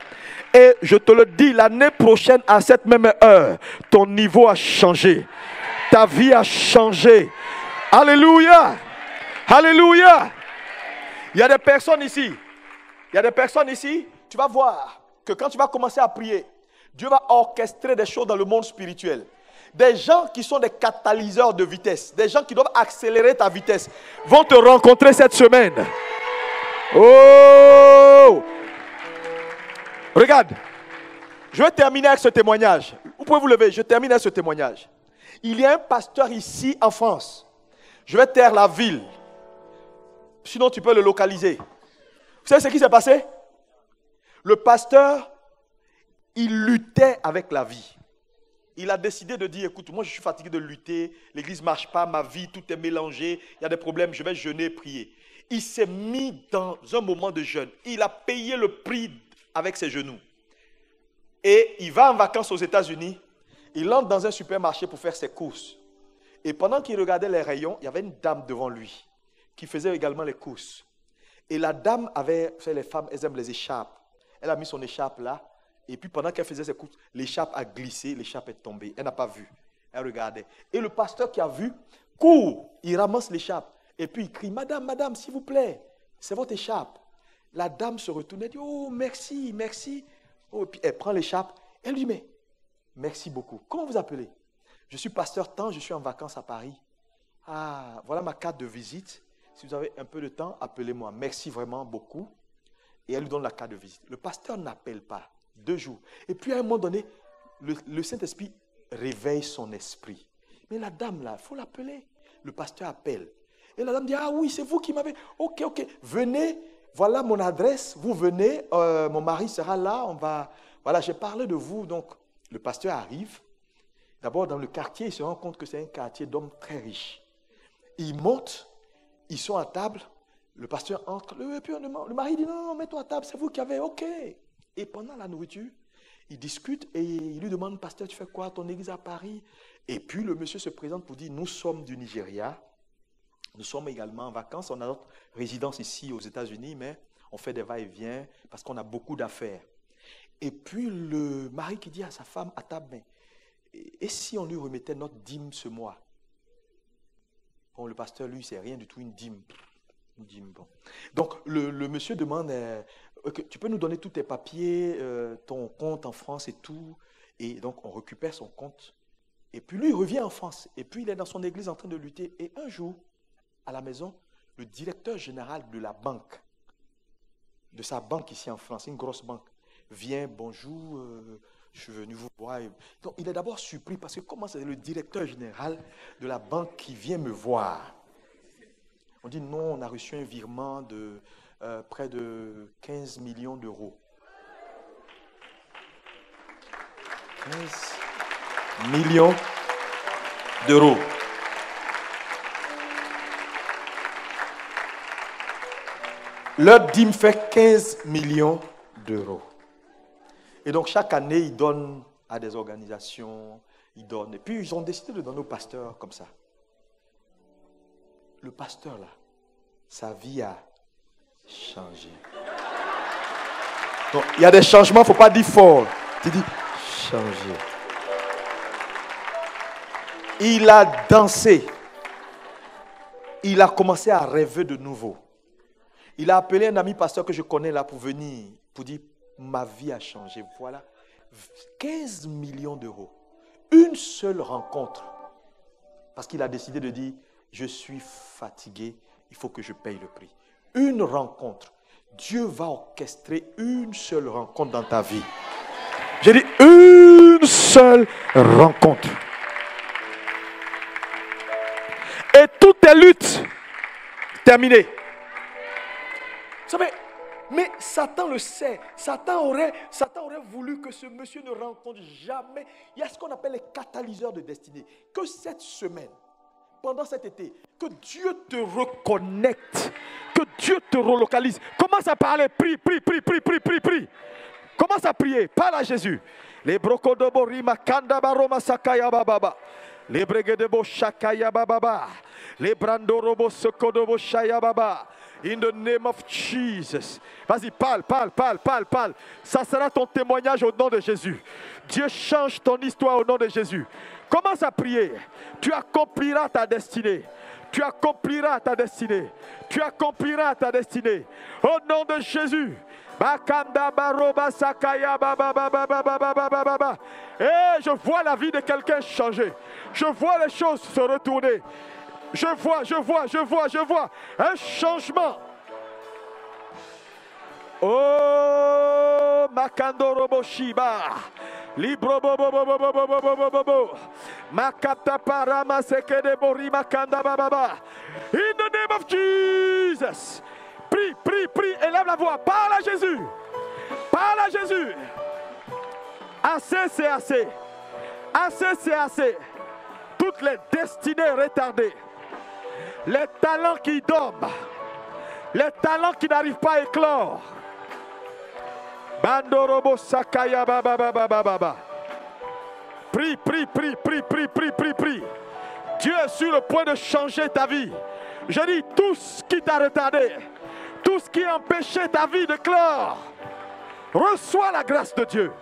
et je te le dis, l'année prochaine à cette même heure, ton niveau a changé. Ta vie a changé. Alléluia. Alléluia. Il y a des personnes ici. Tu vas voir que quand tu vas commencer à prier, Dieu va orchestrer des choses dans le monde spirituel. Des gens qui sont des catalyseurs de vitesse, des gens qui doivent accélérer ta vitesse, vont te rencontrer cette semaine. Oh! Regarde, je vais terminer avec ce témoignage. Vous pouvez vous lever, je termine avec ce témoignage. Il y a un pasteur ici en France. Je vais taire la ville. Sinon, tu peux le localiser. Vous savez ce qui s'est passé? Le pasteur, il luttait avec la vie. Il a décidé de dire, écoute, moi je suis fatigué de lutter, l'église ne marche pas, ma vie, tout est mélangé, il y a des problèmes, je vais jeûner et prier. Il s'est mis dans un moment de jeûne. Il a payé le prix avec ses genoux. Et il va en vacances aux États-Unis. Il entre dans un supermarché pour faire ses courses. Et pendant qu'il regardait les rayons, il y avait une dame devant lui qui faisait également les courses. Et la dame avait, vous savez, les femmes, elles aiment les écharpes. Elle a mis son écharpe là Et puis pendant qu'elle faisait ses courses, l'écharpe a glissé, l'écharpe est tombée. Elle n'a pas vu. Elle regardait. Et le pasteur qui a vu, court, il ramasse l'écharpe. Et puis il crie, Madame, Madame, s'il vous plaît, c'est votre écharpe. La dame se retourne et dit, oh, merci, merci. Oh, et puis elle prend l'écharpe. Elle lui met, merci beaucoup. Comment vous appelez? Je suis pasteur tant, je suis en vacances à Paris. Ah, voilà ma carte de visite. Si vous avez un peu de temps, appelez-moi. Merci vraiment beaucoup. Et elle lui donne la carte de visite. Le pasteur n'appelle pas. 2 jours. Et puis à un moment donné, le Saint-Esprit réveille son esprit. Mais la dame là, il faut l'appeler. Le pasteur appelle. Et la dame dit, ah oui, c'est vous qui m'avez... Ok, venez, voilà mon adresse, vous venez, mon mari sera là, on va... Voilà, j'ai parlé de vous. Donc, le pasteur arrive. D'abord, dans le quartier, il se rend compte que c'est un quartier d'hommes très riches. Il monte, ils sont à table, le pasteur entre, le mari dit, non, mets-toi à table, c'est vous qui avez, ok. Et pendant la nourriture, ils discutent et il lui demande, pasteur, tu fais quoi, ton église à Paris? Et puis le monsieur se présente pour dire, nous sommes du Nigeria, nous sommes également en vacances, on a notre résidence ici aux États-Unis, mais on fait des va-et-vient parce qu'on a beaucoup d'affaires. Et puis le mari qui dit à sa femme à table, mais, et si on lui remettait notre dîme ce mois? Bon, le pasteur, lui, c'est rien du tout, une dîme. Bon. Donc, le monsieur demande, tu peux nous donner tous tes papiers, ton compte en France et tout. Et donc, on récupère son compte. Et puis, lui, il revient en France. Et puis, il est dans son église en train de lutter. Et un jour, à la maison, le directeur général de la banque, de sa banque ici en France, une grosse banque, vient, bonjour, je suis venu vous voir. Donc, il est d'abord surpris parce que comment c'est le directeur général de la banque qui vient me voir? On dit non, on a reçu un virement de près de 15 millions d'euros. 15 millions d'euros. Leur dîme fait 15 millions d'euros. Et donc chaque année, ils donnent à des organisations, ils donnent. Et puis ils ont décidé de donner au pasteur comme ça. Le pasteur là, sa vie a changé. Donc il y a des changements, il ne faut pas dire fort. Tu dis changer. Il a dansé. Il a commencé à rêver de nouveau. Il a appelé un ami pasteur que je connais là pour venir, pour dire ma vie a changé. Voilà, 15 millions d'euros. Une seule rencontre. Parce qu'il a décidé de dire, je suis fatigué, il faut que je paye le prix. Une rencontre. Dieu va orchestrer une seule rencontre dans ta vie. J'ai dit une seule rencontre. Et toutes tes luttes terminées. Vous savez, mais Satan le sait. Satan aurait voulu que ce monsieur ne rencontre jamais. Il y a ce qu'on appelle les catalyseurs de destinée. Que cette semaine, pendant cet été, que Dieu te reconnecte, que Dieu te relocalise. Commence à parler, prie. Commence à prier, parle à Jésus. Les brocodobo rima kanda baroma sakaya bababa. Les bregedebo shakaya bababa. Les brandorobo sokodobo shaya baba. In the name of Jesus. Vas-y, parle. Ça sera ton témoignage au nom de Jésus. Dieu change ton histoire au nom de Jésus. Commence à prier. Tu accompliras ta destinée. Tu accompliras ta destinée. Tu accompliras ta destinée. Au nom de Jésus. Et je vois la vie de quelqu'un changer. Je vois les choses se retourner. Je vois un changement. Oh, Makandorobo Shiba. Libro bobo. Makata parama sekede bori makanda baba. In the name of Jesus. Prie, élève la voix. Parle à Jésus. Assez, c'est assez. Assez, c'est assez. Toutes les destinées retardées. Les talents qui dorment. Les talents qui n'arrivent pas à éclore. Bandorobo sakaya baba. Prie. Dieu est sur le point de changer ta vie. Je dis tout ce qui t'a retardé. Tout ce qui a empêché ta vie de clore. Reçois la grâce de Dieu.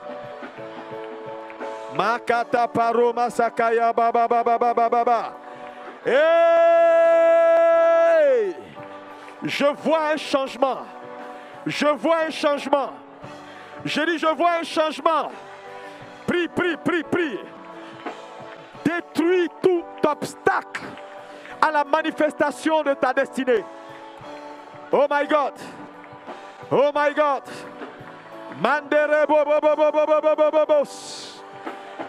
Makata paroma sakaya baba baba baba baba. Hey! Je vois un changement. Je vois un changement. Je dis, je vois un changement. Prie, prie, prie, prie. Détruis tout obstacle à la manifestation de ta destinée. Oh my God. Oh my God. Mandere bo bo bo bo bo bo bo bo bo bo.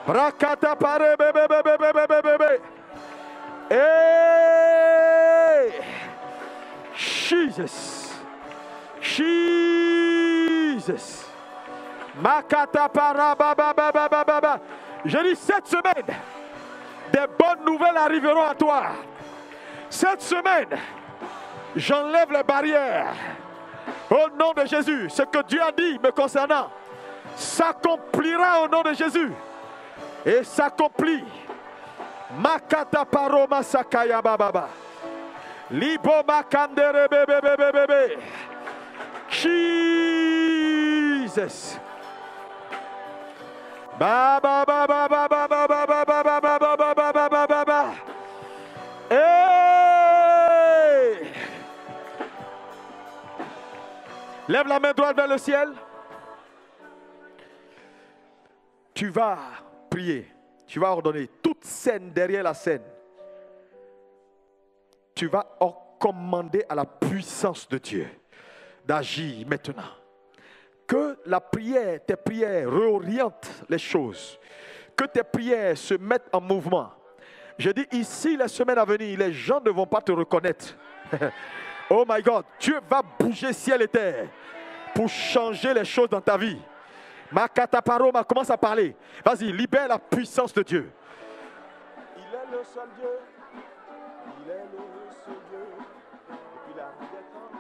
Rakata pare be be be be be be be be. Hey! Jesus. Jesus. Makata para ba ba ba ba ba ba ba. Je dis cette semaine, des bonnes nouvelles arriveront à toi. Cette semaine, j'enlève les barrières. Au nom de Jésus, ce que Dieu a dit me concernant s'accomplira au nom de Jésus. Et s'accomplit. Makata paroma sakaya bababa. Libo makandere bebe bebe bebe. Jesus. Ba ba ba ba ba ba ba ba ba ba ba ba ba ba ba ba ba ba. Hey! Lève la main droite vers le ciel. Tu vas prier. Tu vas ordonner toute scène derrière la scène. Tu vas commander à la puissance de Dieu d'agir maintenant. Que la prière, tes prières réorientent les choses. Que tes prières se mettent en mouvement. Je dis ici, les semaines à venir, les gens ne vont pas te reconnaître. Oh my God, Dieu va bouger ciel et terre pour changer les choses dans ta vie. Makata Paroma, commence à parler. Vas-y, libère la puissance de Dieu. Il est le seul Dieu. Il est le seul Dieu. Depuis la nuit des temps.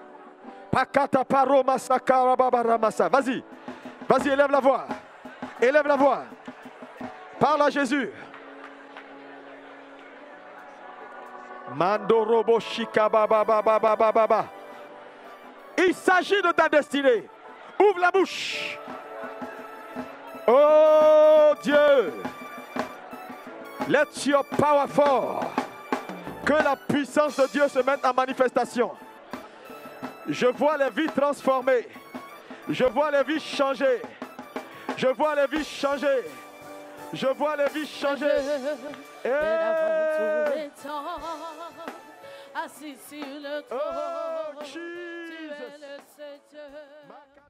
Pakata Paroma Sakara Babaramasa. Vas-y, vas-y, élève la voix. Élève la voix. Parle à Jésus. Mandorobo Shika Baba Baba Baba Baba. Il s'agit de ta destinée. Ouvre la bouche. Oh Dieu. Let your power fall. Que la puissance de Dieu se mette en manifestation. Je vois les vies transformées. Je vois les vies changer. Je vois les vies changer. Je vois les vies changer. Assis sur le trône, Oh, tu es Jesus. le Seigneur.